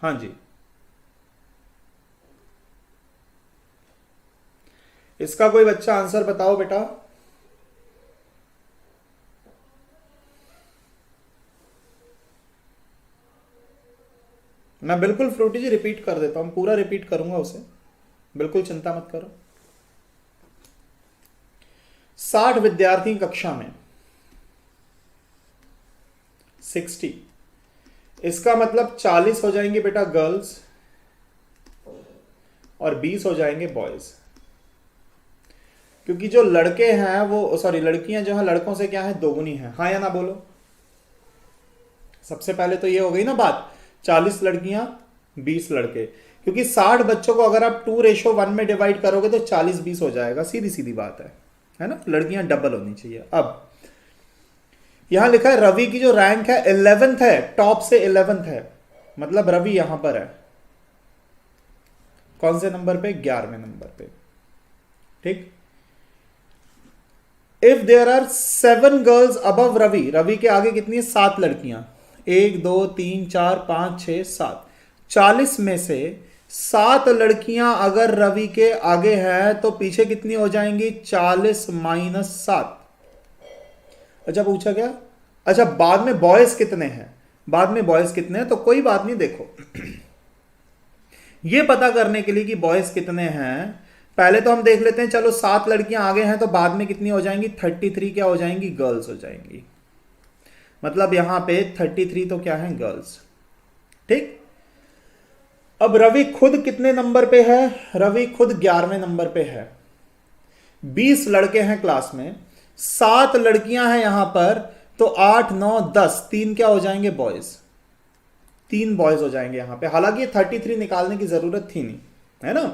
हाँ जी, इसका कोई बच्चा आंसर बताओ बेटा। मैं बिल्कुल फ्रूटी जी रिपीट कर देता हूं, पूरा रिपीट करूंगा उसे, बिल्कुल चिंता मत करो। 60 विद्यार्थी कक्षा में, 60, इसका मतलब 40 हो जाएंगे बेटा गर्ल्स और 20 हो जाएंगे बॉयज। क्योंकि जो लड़के हैं वो, सॉरी, लड़कियां जो हैं लड़कों से क्या है, दोगुनी है। हाँ या ना बोलो। सबसे पहले तो ये हो गई ना बात, 40 लड़कियां 20 लड़के, क्योंकि 60 बच्चों को अगर आप 2:1 में डिवाइड करोगे तो 40-20 हो जाएगा, सीधी सीधी बात है ना। लड़कियां डबल होनी चाहिए। अब यहां लिखा है रवि की जो रैंक है 11th है, टॉप से 11th है, मतलब रवि यहां पर है कौन से नंबर पे, 11वें नंबर पे। ठीक। If there are 7 girls above Ravi, Ravi के आगे कितनी है, 7 लड़कियां, 1 2 3 4 5 6 7, 40 में से 7 लड़कियां अगर रवि के आगे हैं तो पीछे कितनी हो जाएंगी, 40 माइनस 7। अच्छा पूछा क्या, अच्छा बाद में बॉयज कितने हैं, बाद में बॉयज कितने हैं, तो कोई बात नहीं। देखो ये पता करने के लिए कि बॉयज कितने हैं, पहले तो हम देख लेते हैं, चलो 7 लड़कियां आगे हैं तो बाद में कितनी हो जाएंगी, 33 क्या हो जाएंगी, गर्ल्स हो जाएंगी। मतलब यहां पे 33 तो क्या है, गर्ल्स। ठीक। अब रवि खुद कितने नंबर पे है, रवि खुद 11वें नंबर पे है। 20 लड़के हैं क्लास में, 7 लड़कियां हैं यहां पर, तो 8 9 10, 3 क्या हो जाएंगे, बॉयज, 3 बॉयज हो जाएंगे यहां पे। हालांकि ये 33 निकालने की जरूरत थी नहीं, है ना।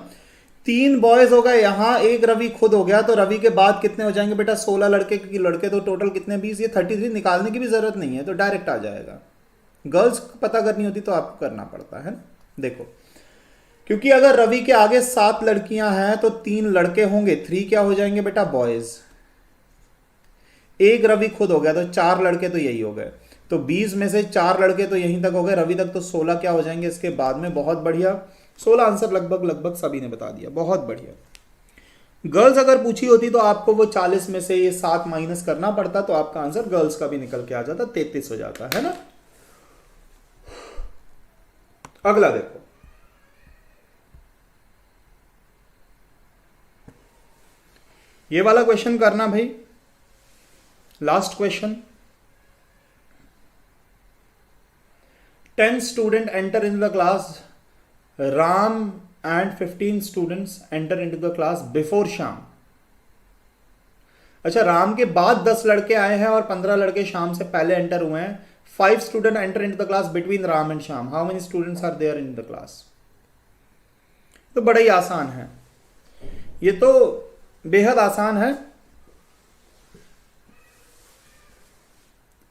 3 बॉयज हो गए यहां, एक रवि खुद हो गया, तो रवि के बाद कितने हो जाएंगे बेटा, 16 लड़के, क्योंकि लड़के तो टोटल कितने, 20, ये 33 निकालने की भी जरूरत नहीं है, तो डायरेक्ट आ जाएगा। गर्ल्स पता करनी होती तो आपको करना पड़ता है ना। देखो, क्योंकि अगर रवि के आगे 7 लड़कियां हैं तो 3 लड़के होंगे, 3 क्या हो जाएंगे बेटा, बॉयज। एक रवि खुद हो गया तो 4 लड़के तो यही हो गए, तो 20 में से 4 लड़के तो यहीं तक हो गए, रवि तक, तो 16 क्या हो जाएंगे इसके बाद में। बहुत बढ़िया, 16 आंसर लगभग लगभग सभी ने बता दिया, बहुत बढ़िया। गर्ल्स अगर पूछी होती तो आपको वो 40 में से ये 7 माइनस करना पड़ता, तो आपका आंसर गर्ल्स का भी निकल के आ जाता, 33 हो जाता, है ना। अगला देखो, ये वाला क्वेश्चन करना भाई, last question. 10 student enter in the class, Ram and 15 students enter into the class before Shyam. अच्छा, राम के बाद 10 लड़के आए हैं और 15 लड़के श्याम से पहले एंटर हुए हैं। 5 student enter into the class between Ram and Shyam, how many students are there in the class. तो बड़ा ही आसान है, ये तो बेहद आसान है।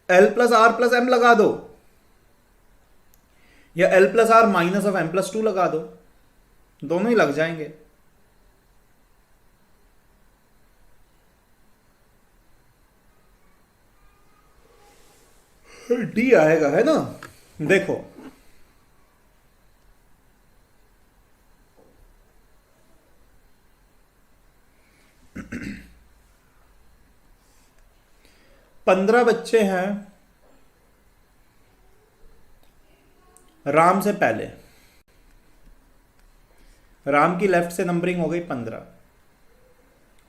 L plus R plus M लगा दो, या L plus R minus of M plus 2 लगा दो, दोनों ही लग जाएंगे। डी आएगा, है ना। देखो, पंद्रह बच्चे हैं राम से पहले, राम की लेफ्ट से नंबरिंग हो गई 15।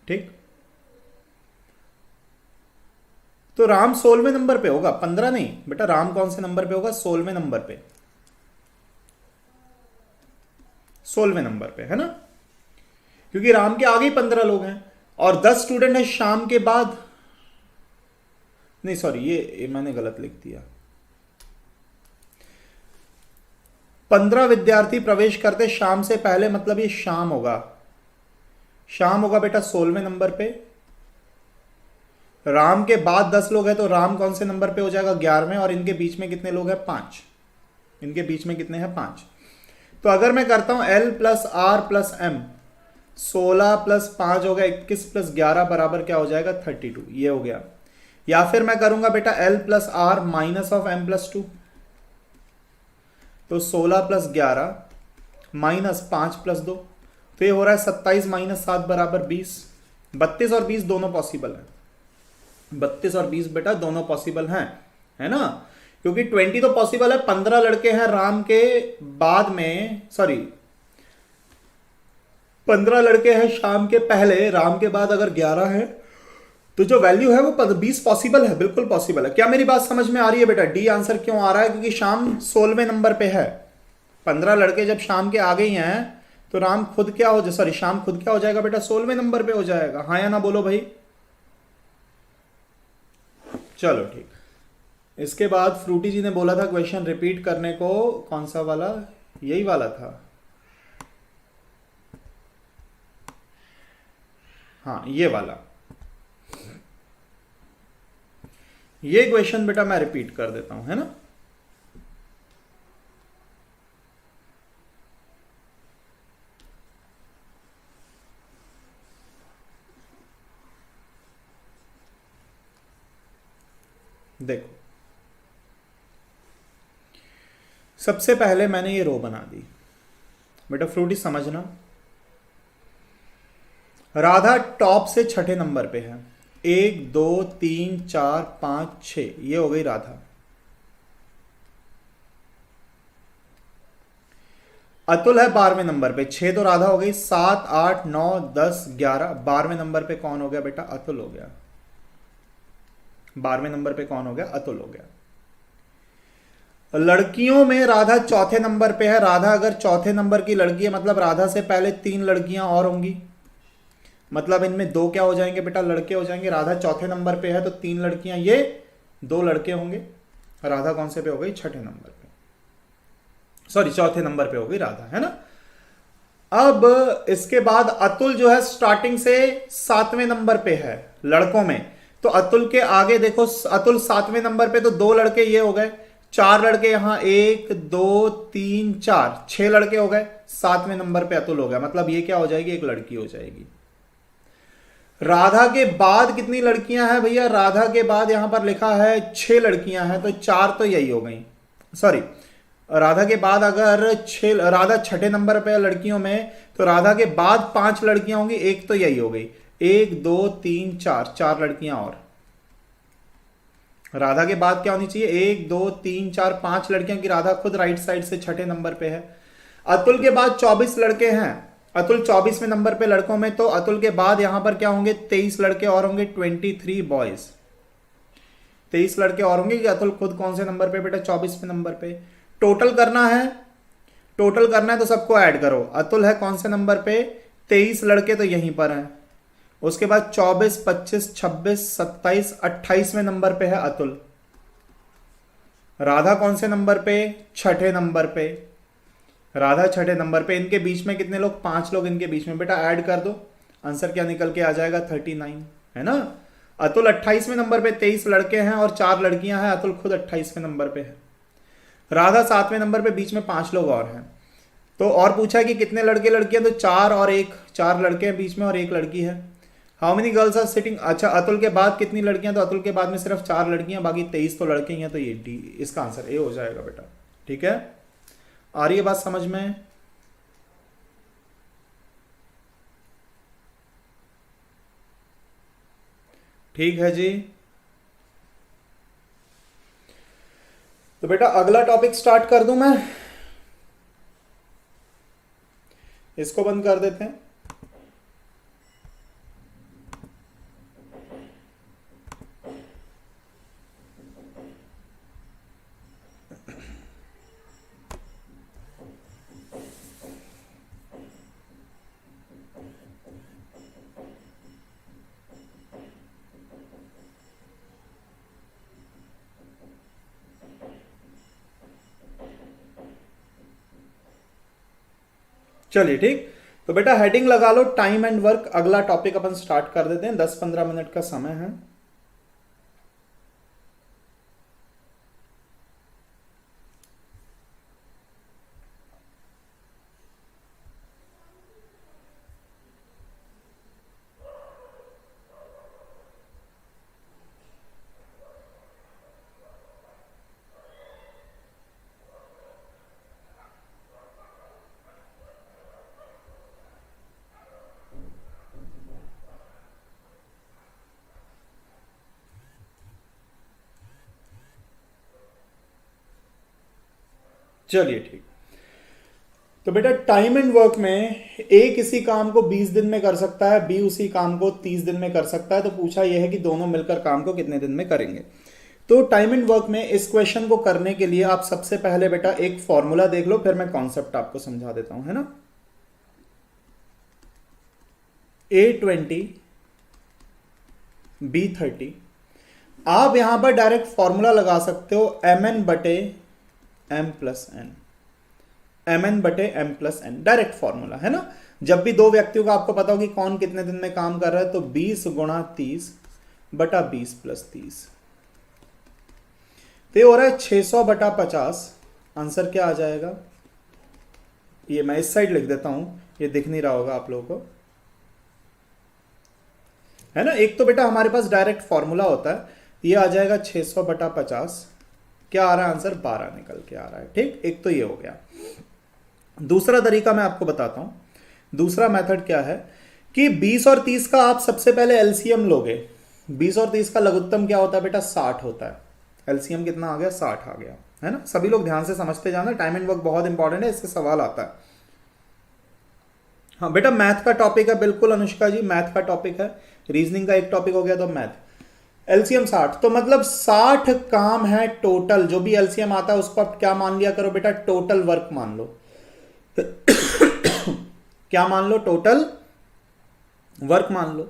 ठीक। तो राम 16वें नंबर पे होगा, 15 नहीं बेटा। राम कौन से नंबर पे होगा? 16वें नंबर पे, 16वें नंबर पे, है ना, क्योंकि राम के आगे ही 15 लोग हैं और 10 स्टूडेंट है शाम के बाद। नहीं सॉरी, ये मैंने गलत लिख दिया। 15 विद्यार्थी प्रवेश करते शाम से पहले, मतलब ये शाम होगा। शाम होगा बेटा 16वें नंबर पे। राम के बाद 10 लोग हैं तो राम कौन से नंबर पे हो जाएगा? 11वें। और इनके बीच में कितने लोग हैं? 5। इनके बीच में कितने हैं? 5। तो अगर मैं करता हूं L plus R plus M, 16 plus 5 हो गया 21 प्लस 11 बराबर क्या हो जाएगा? 32। ये हो गया। या फिर मैं करूंगा बेटा L plus R minus of M plus 2, तो 16 प्लस 11 माइनस 5 प्लस 2, तो ये हो रहा है 27 माइनस 7 बराबर 20। 32 और 20 दोनों पॉसिबल है। 32 और 20 बेटा दोनों पॉसिबल हैं, है ना, क्योंकि 20 तो पॉसिबल है। 15 लड़के हैं राम के बाद में, सॉरी 15 लड़के हैं शाम के पहले, राम के बाद अगर 11 है तो जो वैल्यू है वो 20 पॉसिबल है, बिल्कुल पॉसिबल है। क्या मेरी बात समझ में आ रही है बेटा? डी आंसर क्यों आ रहा है? क्योंकि शाम 16वें नंबर पे है। 15 लड़के जब शाम के आगे ही हैं तो राम खुद क्या हो, सॉरी शाम खुद क्या हो जाएगा बेटा? 16वें नंबर पे हो जाएगा। हाँ या ना बोलो भाई। चलो ठीक। इसके बाद फ्रूटी जी ने बोला था क्वेश्चन रिपीट करने को, कौन सा वाला? यही वाला था, हाँ ये वाला। ये क्वेश्चन बेटा मैं रिपीट कर देता हूं, है ना। देखो, सबसे पहले मैंने ये रो बना दी बेटा। फ्रूटी समझना, राधा टॉप से छठे नंबर पे है। 1 2 3 4 5 6, ये हो गई राधा। अतुल है 12वें नंबर पे। 6 तो राधा हो गई, 7 8 9 10 11, 12वें नंबर पे कौन हो गया बेटा? अतुल हो गया। 12वें नंबर पे कौन हो गया? अतुल हो गया। लड़कियों में राधा चौथे नंबर पे है। राधा अगर चौथे नंबर की लड़की है मतलब राधा से पहले 3 लड़कियां और होंगी, मतलब इनमें 2 क्या हो जाएंगे बेटा? लड़के हो जाएंगे। राधा चौथे नंबर पे है तो 3 लड़कियां, ये 2 लड़के होंगे। राधा कौन से पे हो गई? छठे नंबर पे, सॉरी चौथे नंबर पे हो गई राधा, है ना। अब इसके बाद अतुल जो है स्टार्टिंग से 7वें नंबर पे है लड़कों में। तो अतुल के आगे देखो, अतुल 7वें नंबर पे, तो 2 लड़के ये हो गए, 4 लड़के यहां, 1 2 3 4, 6 लड़के हो गए। 7वें नंबर पे अतुल हो गया, मतलब ये क्या हो जाएगी? एक लड़की हो जाएगी। राधा के बाद कितनी लड़कियां हैं भैया? राधा के बाद यहां पर लिखा है 6 लड़कियां हैं, तो 4 तो यही हो गई। सॉरी, राधा के बाद अगर 6, राधा छठे नंबर पे लड़कियों में, तो राधा के बाद 5 लड़कियां होंगी, एक तो यही हो गई। 1 2 3 4, 4 लड़कियां और। राधा के बाद क्या होनी चाहिए? 1 2 3 4 5 लड़कियां की राधा खुद राइट साइड से छठे नंबर पे है। अतुल के बाद 24 लड़के हैं। अतुल 24वें नंबर पे लड़कों में, तो अतुल के बाद यहां पर क्या होंगे? 23 लड़के और होंगे, 23 बॉयज। 23 लड़के और होंगे कि अतुल खुद कौन से नंबर पे बेटा? 24वें नंबर पे। टोटल करना है, टोटल करना है तो सबको ऐड करो। अतुल है कौन से नंबर पे? 23 लड़के तो यहीं पर हैं। उसके बाद 24 25 26 27 28वें नंबर पे है अतुल। राधा कौन से नंबर पे? छठे नंबर पे। राधा छठे नंबर पे। इनके बीच में कितने लोग? 5 लोग इनके बीच में। बेटा ऐड कर दो, आंसर क्या निकल के आ जाएगा? 39, है ना। अतुल 28वें नंबर पे, 23 लड़के हैं और 4 लड़कियां हैं। अतुल खुद 28वें नंबर पे है। राधा 7वें नंबर पे, बीच में 5 लोग और हैं। तो और पूछा कि कितने लड़के लड़कियां, तो 4 और 1, 4 लड़के हैं बीच में और 1 लड़की है। How many girls are sitting? अच्छा, अतुल के बाद कितनी लड़कियां? तो अतुल के बाद में सिर्फ 4 लड़कियां, बाकी 23 तो लड़के ही हैं, तो ये डी, इसका आंसर ए हो जाएगा बेटा। ठीक है, आ रही है बात समझ में? ठीक है जी। तो बेटा अगला टॉपिक स्टार्ट कर दूं मैं? इसको बंद कर देते हैं। चलिए ठीक। तो बेटा हेडिंग लगा लो टाइम एंड वर्क, अगला टॉपिक अपन स्टार्ट कर देते हैं, 10-15 मिनट का समय है। चलिए ठीक। तो बेटा टाइम एंड वर्क में ए किसी काम को 20 दिन में कर सकता है, बी उसी काम को 30 दिन में कर सकता है। तो पूछा यह है कि दोनों मिलकर काम को कितने दिन में करेंगे। तो टाइम एंड वर्क में इस क्वेश्चन को करने के लिए आप सबसे पहले बेटा एक फॉर्मूला देख लो, फिर मैं कॉन्सेप्ट आपको समझा देता हूं, है ना। A20 B30, आप यहां पर डायरेक्ट फॉर्मूला लगा सकते हो mn/m+n डायरेक्ट फॉर्मूला, है ना। जब भी दो व्यक्तियों का आपको पता हो कि कौन कितने दिन में काम कर रहा है, तो 20 × 30/20 + 30, तो ये हो रहा है 600/50। आंसर क्या आ जाएगा, ये मैं इस साइड लिख देता हूं, ये दिख नहीं रहा होगा आप लोगों को, है ना। एक तो बेटा हमारे पास डायरेक्ट फॉर्मूला होता है, ये आ जाएगा 600/50, क्या आ रहा है आंसर 12 निकल के आ रहा है। ठीक, एक तो ये हो गया। दूसरा तरीका मैं आपको बताता हूं। दूसरा मेथड क्या है कि 20 और 30 का आप सबसे पहले एलसीएम लोगे। 20 और 30 का लघुत्तम क्या होता है बेटा, 60 होता है। एलसीएम कितना आ गया, 60 आ गया, है ना। सभी लोग ध्यान से समझते जाना, टाइम एंड वर्क बहुत इंपॉर्टेंट है, इससे सवाल आता है। हाँ बेटा मैथ का टॉपिक है, बिल्कुल अनुष्का जी, मैथ का टॉपिक है। रीजनिंग का एक टॉपिक हो गया, तो मैथ। एलसीएम 60, तो मतलब 60 काम है टोटल। जो भी एलसीएम आता है उसको आप क्या मान लिया करो बेटा, टोटल वर्क मान लो। क्या मान लो, टोटल वर्क मान लो।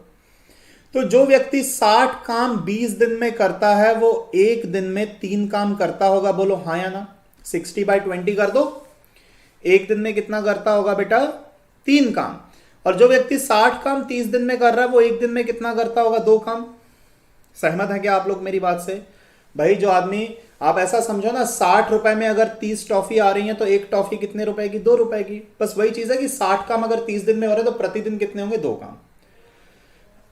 तो जो व्यक्ति 60 काम 20 दिन में करता है, वो एक दिन में 3 काम करता होगा, बोलो हाँ या ना। 60/20 कर दो, एक दिन में कितना करता होगा बेटा, 3 काम। और जो व्यक्ति 60 काम 30 दिन में कर रहा है, वो एक दिन में कितना करता होगा, 2 काम। सहमत है क्या आप लोग मेरी बात से। भाई जो आदमी, आप ऐसा समझो ना, 60 रुपए में अगर 30 टॉफी आ रही है, तो एक टॉफी कितने रुपए की, 2 रुपए की। बस वही चीज है कि 60 काम अगर 30 दिन में हो रहे हैं, तो प्रतिदिन कितने होंगे, 2 काम।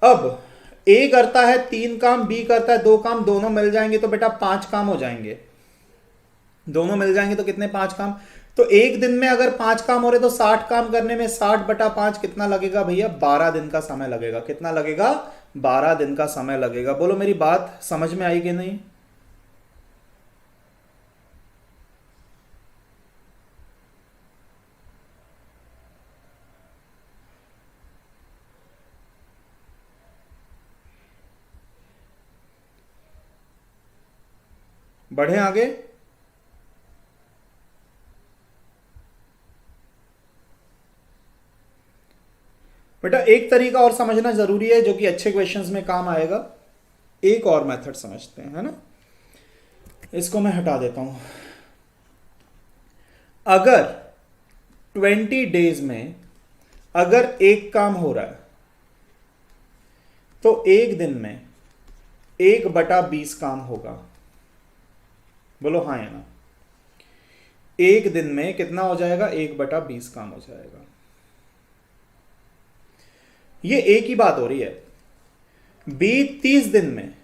अब ए करता है 3 काम, बी करता है 2 काम, दोनों मिल जाएंगे तो बेटा 5 काम हो जाएंगे। दोनों मिल जाएंगे तो कितने, 5 काम। तो एक दिन में अगर 5 काम हो रहे, तो 60 काम करने में 60/5 कितना लगेगा भैया, 12 दिन का समय लगेगा। कितना लगेगा, 12 दिन का समय लगेगा। बोलो मेरी बात समझ में आई कि नहीं। बढ़े आगे। बेटा एक तरीका और समझना जरूरी है, जो कि अच्छे क्वेश्चंस में काम आएगा। एक और मेथड समझते हैं, है ना। इसको मैं हटा देता हूं। अगर 20 डेज में अगर एक काम हो रहा है, तो एक दिन में 1/20 काम होगा। बोलो हाँ या ना। एक दिन में कितना हो जाएगा, 1/20 काम हो जाएगा। ये एक ही बात हो रही है। बी 30 दिन में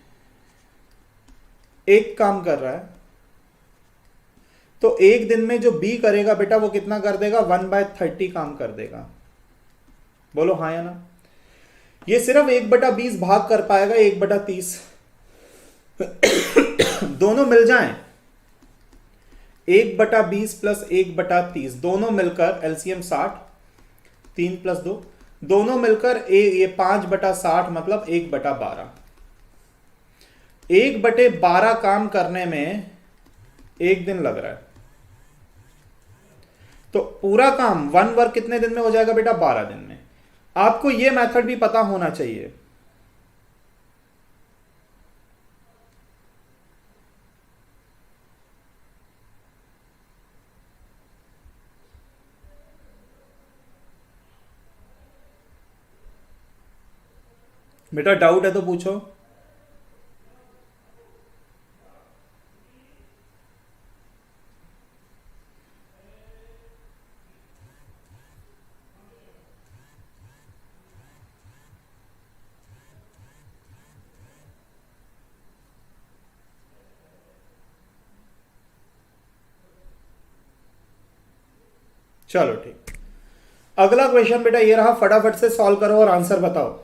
एक काम कर रहा है, तो एक दिन में जो बी करेगा बेटा, वो कितना कर देगा, 1/30 काम कर देगा। बोलो हाँ या ना। ये सिर्फ 1/20 भाग कर पाएगा 1/30। दोनों मिल जाएं, 1/20 + 1/30, दोनों मिलकर एलसीएम 60, 3 + 2, दोनों मिलकर ये 5/60 मतलब 1/12। 1/12 काम करने में एक दिन लग रहा है, तो पूरा काम 1 वर्क कितने दिन में हो जाएगा बेटा, 12 दिन में। आपको यह मेथड भी पता होना चाहिए। बेटा डाउट है तो पूछो। चलो ठीक। अगला क्वेश्चन बेटा ये रहा, फटाफट से सॉल्व करो और आंसर बताओ।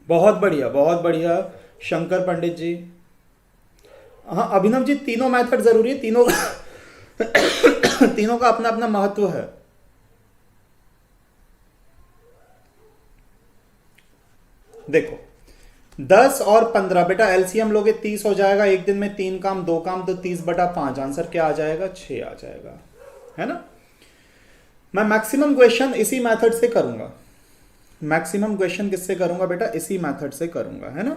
बहुत बढ़िया, बहुत बढ़िया शंकर पंडित जी। हाँ अभिनव जी, तीनों मेथड जरूरी है, तीनों तीनों का अपना अपना महत्व है। देखो 10 और 15 बेटा एलसीएम लोगे 30 हो जाएगा, एक दिन में 3 काम 2 काम तो 30/5, आंसर क्या आ जाएगा 6 आ जाएगा, है ना। मैं मैक्सिमम क्वेश्चन इसी मेथड से करूंगा, मैक्सिमम क्वेश्चन किससे करूंगा बेटा, इसी मेथड से करूंगा, है ना।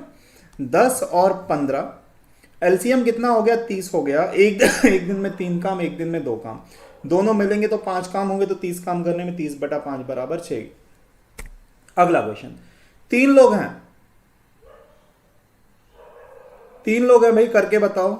10 और 15 एलसीएम कितना हो गया 30 हो गया, एक दिन में 3 काम एक दिन में 2 काम, दोनों मिलेंगे तो 5 काम होंगे, तो 30 काम करने में 30/5 बराबर 6। अगला क्वेश्चन, 3 लोग हैं, 3 लोग हैं भाई, करके बताओ।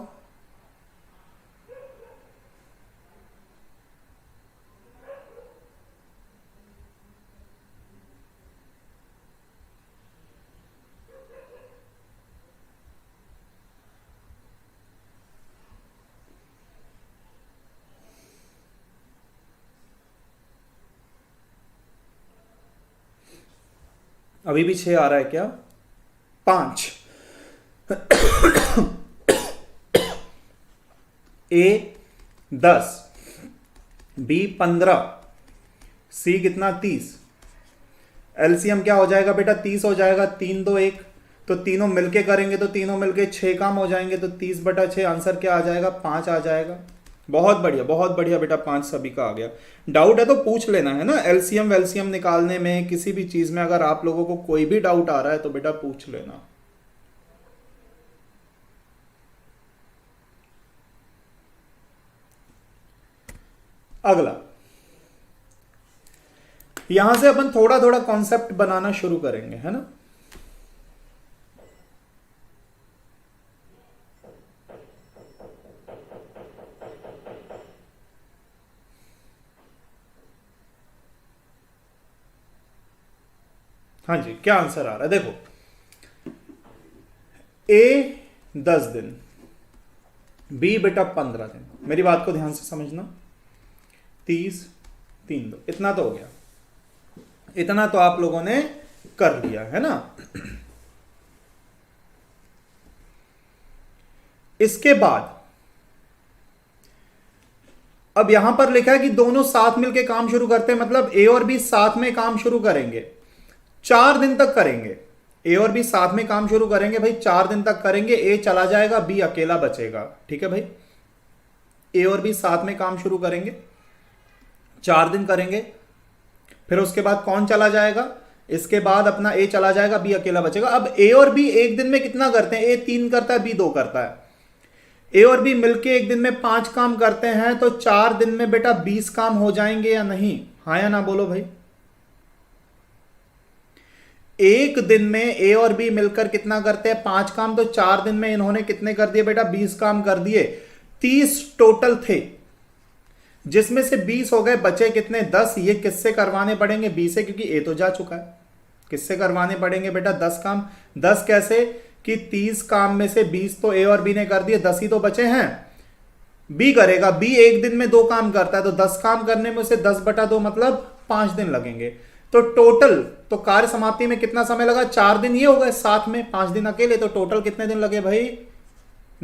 अभी भी 6 आ रहा है क्या, 5। ए 10, बी 15, सी कितना 30। एलसीएम क्या हो जाएगा बेटा 30 हो जाएगा, 3 2 1, तो तीनों मिलके करेंगे तो तीनों मिलके 6 काम हो जाएंगे, तो 30/6, आंसर क्या आ जाएगा 5 आ जाएगा। बहुत बढ़िया, बहुत बढ़िया बेटा, 5 सभी का आ गया। डाउट है तो पूछ लेना, है ना। एलसीएम वेलसीएम निकालने में, किसी भी चीज में अगर आप लोगों को कोई भी डाउट आ रहा है तो बेटा पूछ लेना। अगला, यहां से अपन थोड़ा थोड़ा कॉन्सेप्ट बनाना शुरू करेंगे, है ना। हाँ जी, क्या आंसर आ रहा है देखो, ए 10 दिन, बी बेटा 15 दिन। मेरी बात को ध्यान से समझना, 30 3 2, इतना तो हो गया, इतना तो आप लोगों ने कर लिया, है ना। इसके बाद अब यहां पर लिखा है कि दोनों साथ मिलकर काम शुरू करते हैं, मतलब ए और बी साथ में काम शुरू करेंगे, 4 दिन तक करेंगे। ए और बी साथ में काम शुरू करेंगे भाई, 4 दिन तक करेंगे, ए चला जाएगा, बी अकेला बचेगा, ठीक है भाई। ए और बी साथ में काम शुरू करेंगे, 4 दिन करेंगे, फिर उसके बाद कौन चला जाएगा, इसके बाद अपना ए चला जाएगा, बी अकेला बचेगा। अब ए और बी एक दिन में कितना करते हैं, ए 3 करता है, बी 2 करता है। ए और बी मिलके एक दिन में 5 काम करते हैं, तो 4 दिन में बेटा 20 काम हो जाएंगे या नहीं, हाँ या ना बोलो भाई। एक दिन में ए और बी मिलकर कितना करते हैं 5 काम, तो 4 दिन में इन्होंने कितने कर दिए बेटा 20 काम कर दिए। 30 टोटल थे, जिसमें से 20 हो गए, बचे कितने 10। ये किससे करवाने पड़ेंगे, बी से, क्योंकि ए तो जा चुका है। किससे करवाने पड़ेंगे बेटा 10 काम। 10 कैसे कि 30 काम में से 20 तो ए और बी ने कर दिए, 10 ही तो बचे हैं, बी करेगा। बी एक दिन में 2 काम करता है, तो 10 काम करने में उसे 10/2 मतलब 5 दिन लगेंगे। तो टोटल तो कार्य समाप्ति में कितना समय लगा, 4 दिन ये हो गए, साथ में 5 दिन अकेले, तो टोटल कितने दिन लगे भाई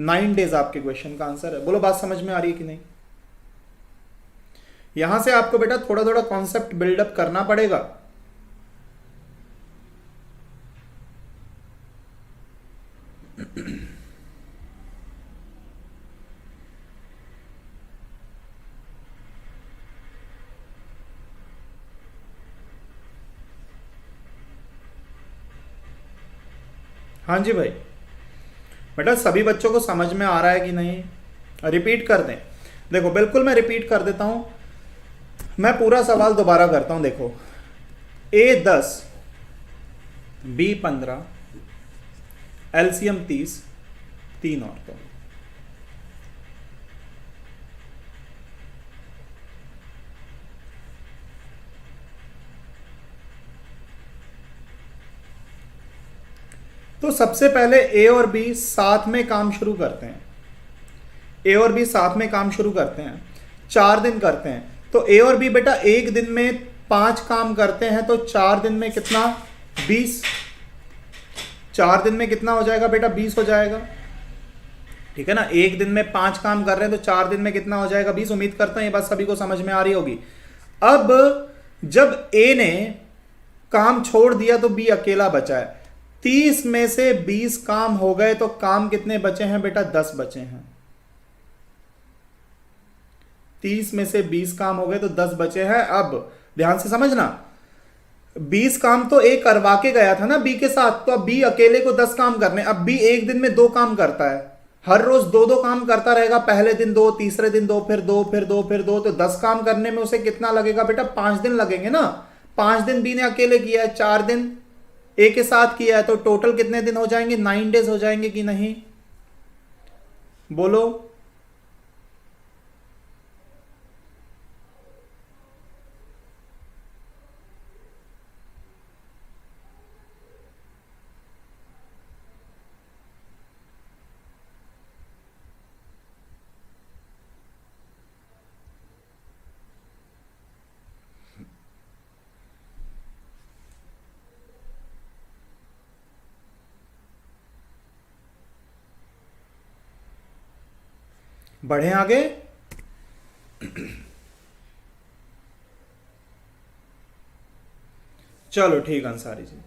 9 डेज। आपके क्वेश्चन का आंसर है। बोलो बात समझ में आ रही है कि नहीं। यहां से आपको बेटा थोड़ा थोड़ा कॉन्सेप्ट बिल्डअप करना पड़ेगा। हाँ जी भाई। बेटा सभी बच्चों को समझ में आ रहा है कि नहीं? रिपीट कर दें। देखो बिल्कुल मैं रिपीट कर देता हूं। मैं पूरा सवाल दोबारा करता हूं। देखो A10, B15, LCM 30, तीन और तो सबसे पहले ए और बी साथ में काम शुरू करते हैं। ए और बी साथ में काम शुरू करते हैं, 4 दिन करते हैं। तो ए और बी बेटा एक दिन में 5 काम करते हैं, तो 4 दिन में कितना? 20। 4 दिन में कितना हो जाएगा बेटा? 20 हो जाएगा। ठीक है ना? एक दिन में 5 काम कर रहे हैं तो 4 दिन में कितना हो जाएगा? 20। उम्मीद करता हूं ये बात सभी को समझ में आ रही होगी। अब जब ए ने काम छोड़ दिया तो बी अकेला बचा है। 30 में से 20 काम हो गए तो काम कितने बचे हैं बेटा? 10 बचे हैं। 30 में से 20 काम हो गए तो 10 बचे हैं। अब ध्यान से समझना, 20 काम तो ए करवा के गया था ना बी के साथ, तो अब बी अकेले को 10 काम करने। अब बी एक दिन में 2 काम करता है, हर रोज 2-2 काम करता रहेगा। पहले दिन 2, तीसरे दिन 2, फिर 2, फिर 2, फिर 2, तो 10 काम करने में उसे कितना लगेगा बेटा? 5 दिन लगेंगे ना। 5 दिन बी ने अकेले किया है, 4 दिन ए के साथ किया है, तो टोटल कितने दिन हो जाएंगे? 9 डेज हो जाएंगे कि नहीं? बोलो। बढ़े आगे। चलो ठीक अंसारी जी,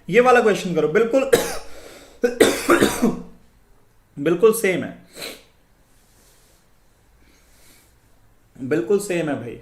ये वाला क्वेश्चन करो। बिल्कुल बिल्कुल सेम है, बिल्कुल सेम है भाई।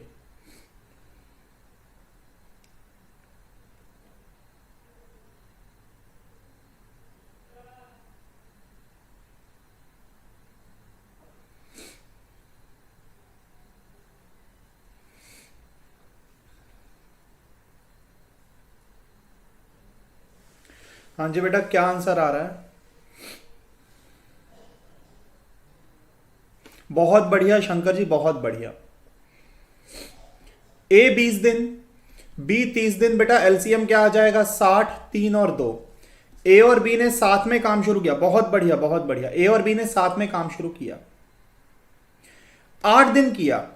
हाँ जी बेटा, क्या आंसर आ रहा है? बहुत बढ़िया शंकर जी, बहुत बढ़िया। ए 20 दिन, बी 30 दिन। बेटा एलसीएम क्या आ जाएगा? 60, 3 और 2। ए और बी ने साथ में काम शुरू किया। बहुत बढ़िया, बहुत बढ़िया। ए और बी ने साथ में काम शुरू किया, 8 दिन किया।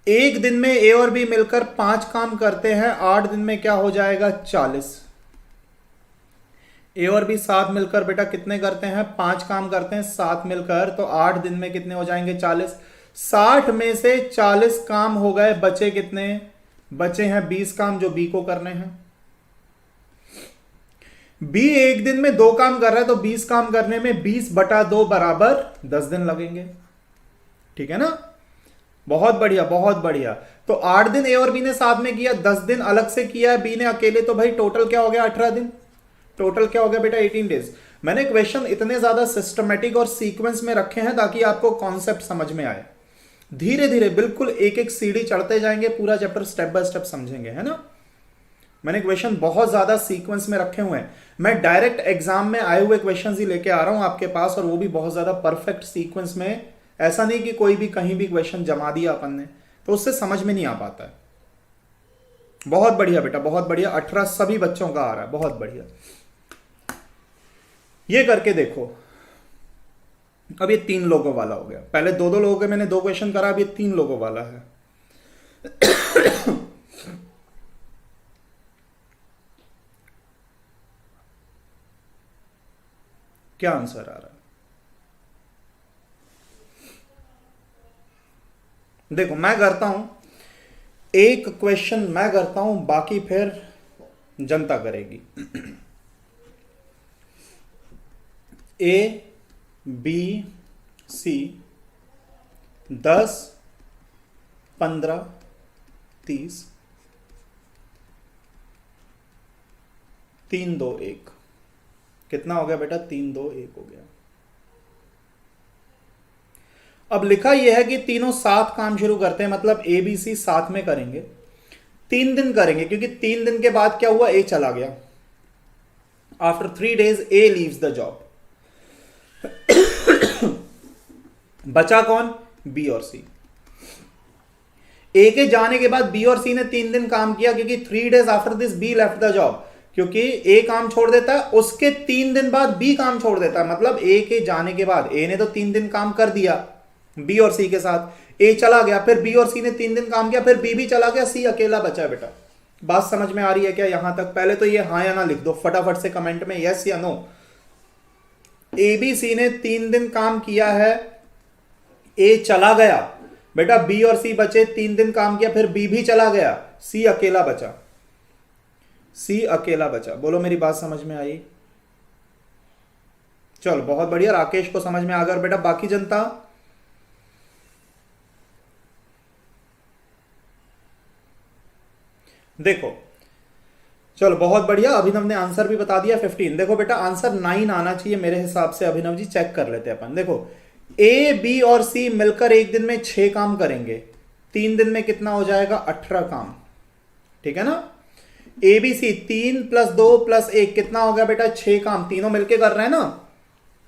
एक दिन में ए और बी मिलकर 5 काम करते हैं, 8 दिन में क्या हो जाएगा? 40। ए और बी साथ मिलकर बेटा कितने करते हैं? 5 काम करते हैं साथ मिलकर, तो 8 दिन में कितने हो जाएंगे? 40। 60 में से 40 काम हो गए, बचे कितने? बचे हैं 20 काम जो बी को करने हैं। बी एक दिन में 2 काम कर रहा है, तो 20 काम करने में 20/2 बराबर 10 दिन लगेंगे। ठीक है ना? बहुत बढ़िया, बहुत बढ़िया। तो 8 दिन ए और बी ने साथ में किया, 10 दिन अलग से किया है बी ने अकेले, तो भाई टोटल क्या हो गया? 18 दिन। टोटल क्या हो गया बेटा? 18 डेज। मैंने क्वेश्चन इतने ज्यादा सिस्टमेटिक और सीक्वेंस में रखे हैं ताकि आपको कॉन्सेप्ट समझ में आए। धीरे धीरे बिल्कुल एक एक सीढ़ी चढ़ते जाएंगे, पूरा चैप्टर स्टेप बाय स्टेप समझेंगे, है ना? मैंने क्वेश्चन बहुत ज्यादा सीक्वेंस में रखे हुए हैं। मैं डायरेक्ट एग्जाम में आए हुए क्वेश्चन ही लेके आ रहा हूं आपके पास, और वो भी बहुत ज्यादा परफेक्ट सीक्वेंस में। ऐसा नहीं कि कोई भी कहीं भी क्वेश्चन जमा दिया अपन ने तो उससे समझ में नहीं आ पाता है। बहुत बढ़िया बेटा, बहुत बढ़िया। 18 सभी बच्चों का आ रहा है, बहुत बढ़िया। ये करके देखो। अब ये 3 लोगों वाला हो गया। पहले 2-2 लोगों के मैंने 2 क्वेश्चन करा, अब ये 3 लोगों वाला है। क्या आंसर आ रहा है? देखो मैं करता हूं, एक क्वेश्चन मैं करता हूं, बाकी फिर जनता करेगी। A B C 10, 15, 30, 3, 2, 1। कितना हो गया बेटा, 3 2 1 हो गया। अब लिखा यह है कि तीनों साथ काम शुरू करते हैं, मतलब ए बी सी साथ में करेंगे, 3 दिन करेंगे, क्योंकि 3 दिन के बाद क्या हुआ, ए चला गया। After 3 days A leaves the job. बचा कौन, बी और सी। ए के जाने के बाद बी और सी ने 3 दिन काम किया, क्योंकि 3 days after this be left the job, क्योंकि ए काम छोड़ देता है, उसके 3 दिन बाद बी काम छोड़ देता है, मतलब ए के जाने के बाद ए ने तो 3 दिन काम कर दिया बी और सी के साथ, ए चला गया, फिर बी और सी ने 3 दिन काम किया, फिर बी भी चला गया, सी अकेला बचा है। बेटा बात समझ में आ रही है क्या यहां तक? पहले तो ये हाँ या ना लिख दो फटाफट से कमेंट में, यस या नो। ए बी सी ने 3 दिन काम किया है, ए चला गया, बेटा बी और सी बचे, 3 दिन काम किया, फिर बी भी चला गया, सी अकेला बचा, सी अकेला बचा। बोलो मेरी बात समझ में आई? चलो बहुत बढ़िया, राकेश को समझ में आ गया। बेटा बाकी जनता, देखो चलो बहुत बढ़िया, अभिनव ने आंसर भी बता दिया 15। देखो बेटा आंसर 9 आना चाहिए मेरे हिसाब से। अभिनव जी चेक कर लेते हैं अपन। देखो ए बी और सी मिलकर एक दिन में 6 काम करेंगे, 3 दिन में कितना हो जाएगा, 18 काम, ठीक है ना। ए बी सी 3 + 2 + 1 कितना हो गया बेटा, 6 काम, तीनों मिलके कर रहे हैं ना,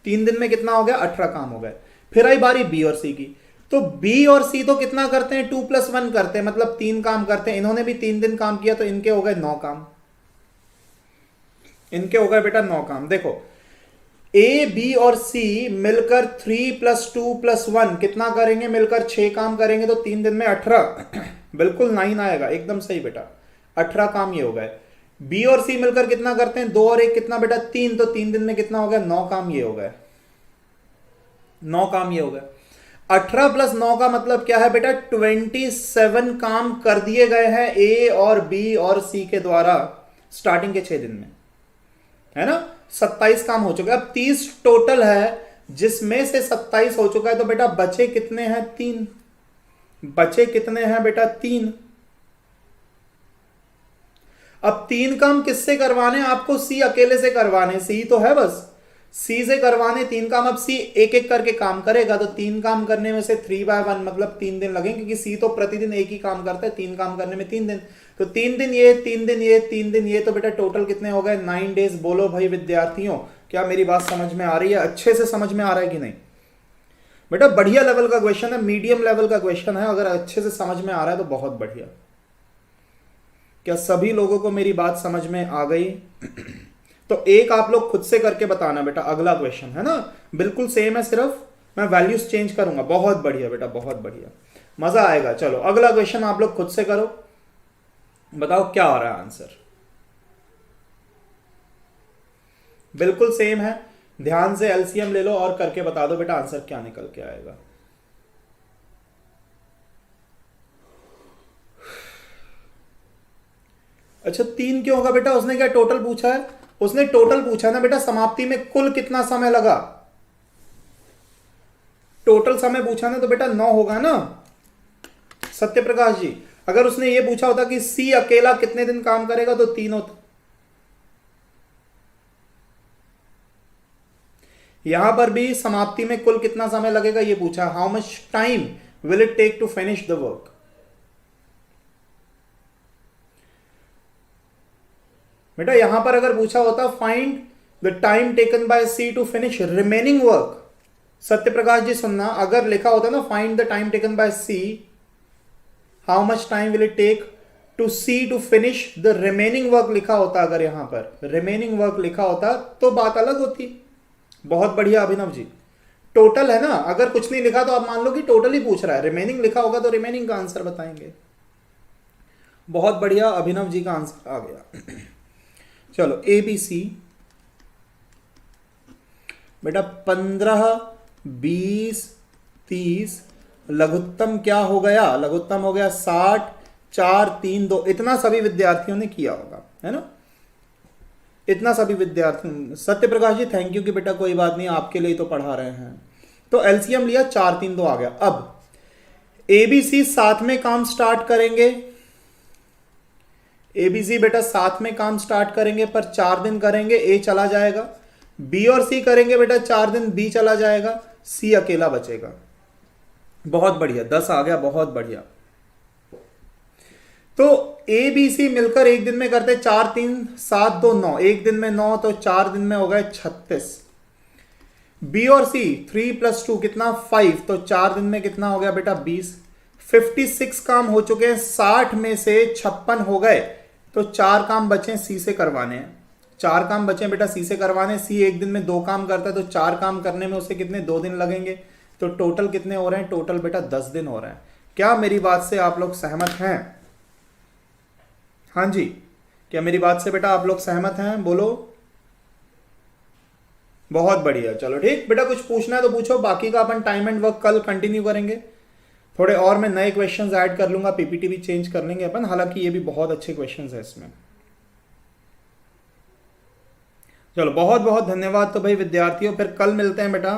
3 दिन में कितना हो गया, 18 काम हो गए। फिर आई बारी बी और सी की, तो बी और सी तो कितना करते हैं, 2 + 1 करते हैं, मतलब 3 काम करते हैं। इन्होंने भी 3 दिन काम किया, तो इनके हो गए 9 काम, इनके हो गए बेटा 9 काम। देखो ए बी और सी मिलकर 3 + 2 + 1 कितना करेंगे, मिलकर 6 काम करेंगे, तो 3 दिन में 18 बिल्कुल 9 आएगा, एकदम सही बेटा, 18 काम ये हो गए। बी और सी मिलकर कितना करते हैं, 2 और 1 कितना बेटा, 3, तो 3 दिन में कितना हो गया, 9 काम ये हो गए, 9 काम ये हो गए। 18 + 9 का मतलब क्या है बेटा, 27 काम कर दिए गए हैं ए और बी और सी के द्वारा स्टार्टिंग के 6 दिन में, है ना। 27 काम हो चुके, अब 30 टोटल है, जिसमें से 27 हो चुका है, तो बेटा बचे कितने हैं, 3, बचे कितने हैं बेटा, 3। अब 3 काम किससे करवाने आपको, सी अकेले से करवाने, सी तो है बस, सी से करवाने 3 काम। अब सी एक एक करके काम करेगा, तो 3 काम करने में से 3/1 मतलब 3 दिन लगेंगे, क्योंकि सी तो प्रतिदिन एक ही काम करता है, 3 काम करने में 3 दिन, तो 3 दिन ये, 3 दिन ये, 3 दिन ये, तो बेटा टोटल कितने हो गए, 9 days। बोलो भाई विद्यार्थियों, क्या मेरी बात समझ में आ रही है, अच्छे से समझ में आ रहा है कि नहीं? बेटा बढ़िया लेवल का क्वेश्चन है, मीडियम लेवल का क्वेश्चन है, अगर अच्छे से समझ में आ रहा है तो बहुत बढ़िया। क्या सभी लोगों को मेरी बात समझ में आ गई? तो एक आप लोग खुद से करके बताना बेटा, अगला क्वेश्चन है ना, बिल्कुल सेम है, सिर्फ मैं वैल्यूज चेंज करूंगा। बहुत बढ़िया बेटा, बहुत बढ़िया, मजा आएगा। चलो अगला क्वेश्चन आप लोग खुद से करो, बताओ क्या आ रहा है आंसर। बिल्कुल सेम है, ध्यान से एलसीएम ले लो और करके बता दो बेटा आंसर क्या निकल के आएगा। अच्छा 3 क्यों होगा बेटा, उसने क्या टोटल पूछा है, उसने टोटल पूछा है ना बेटा, समाप्ति में कुल कितना समय लगा, टोटल समय पूछा ना, तो बेटा 9 होगा ना सत्य प्रकाश जी। अगर उसने ये पूछा होता कि सी अकेला कितने दिन काम करेगा, तो 3 होता। यहां पर भी समाप्ति में कुल कितना समय लगेगा ये पूछा, how much time will it take to finish the work. बेटा यहां पर अगर पूछा होता find the time taken by C to finish remaining work, Satya Prakash ji सुनना, अगर लिखा होता ना find the time taken by C, how much time will it take to C to finish the remaining work लिखा होता, अगर यहां पर रिमेनिंग वर्क लिखा होता तो बात अलग होती। बहुत बढ़िया अभिनव जी, टोटल है ना, अगर कुछ नहीं लिखा तो आप मान लो कि टोटल ही पूछ रहा है, रिमेनिंग लिखा होगा तो रिमेनिंग का आंसर बताएंगे। बहुत बढ़िया, अभिनव जी का आंसर आ गया। चलो ए बी सी बेटा 15 20 30, लघुत्तम क्या हो गया, लघुत्तम हो गया 60 4 3 2, इतना सभी विद्यार्थियों ने किया होगा, है ना, इतना सभी विद्यार्थी। सत्य प्रकाश जी थैंक यू कि बेटा कोई बात नहीं, आपके लिए तो पढ़ा रहे हैं। तो एलसीएम लिया 4 3 2 आ गया। अब एबीसी साथ में काम स्टार्ट करेंगे, एबीसी बेटा साथ में काम स्टार्ट करेंगे, पर 4 दिन करेंगे, ए चला जाएगा, बी और सी करेंगे बेटा 4 दिन, बी चला जाएगा, सी अकेला बचेगा। बहुत बढ़िया, 10 आ गया, बहुत बढ़िया। तो ए बी सी मिलकर एक दिन में करते 4 3 7 2 9, एक दिन में 9, तो 4 दिन में हो गए 36। बी और सी 3 + 2 कितना 5, तो 4 दिन में कितना हो गया बेटा 20। 56 काम हो चुके हैं, 60 में से 56 हो गए, तो 4 काम बचे सी से करवाने हैं। 4 काम बचे बेटा सी से करवाने। सी एक दिन में 2 काम करता है, तो 4 काम करने में उसे कितने 2 दिन लगेंगे, तो टोटल कितने हो रहे हैं, टोटल बेटा 10 दिन हो रहे हैं। क्या मेरी बात से आप लोग सहमत हैं? हाँ जी, क्या मेरी बात से बेटा आप लोग सहमत हैं? बोलो। बहुत बढ़िया, चलो ठीक बेटा, कुछ पूछना है तो पूछो, बाकी का अपन टाइम एंड वर्क कल कंटिन्यू करेंगे। थोड़े और मैं नए क्वेश्चंस ऐड कर लूंगा, पीपीटी भी चेंज कर लेंगे अपन, हालांकि ये भी बहुत अच्छे क्वेश्चंस है इसमें। चलो बहुत बहुत धन्यवाद। तो भाई विद्यार्थियों, फिर कल मिलते हैं बेटा।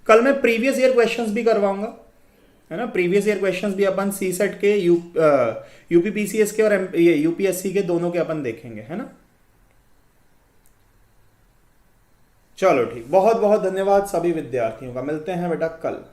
कल मैं प्रीवियस ईयर क्वेश्चंस भी करवाऊंगा, है ना। प्रीवियस ईयर क्वेश्चंस भी अपन सी सेट के, यूपीपीसीएस के और ये यूपीएससी के दोनों के अपन देखेंगे, है ना। चलो ठीक, बहुत बहुत धन्यवाद सभी विद्यार्थियों का। मिलते हैं बेटा कल।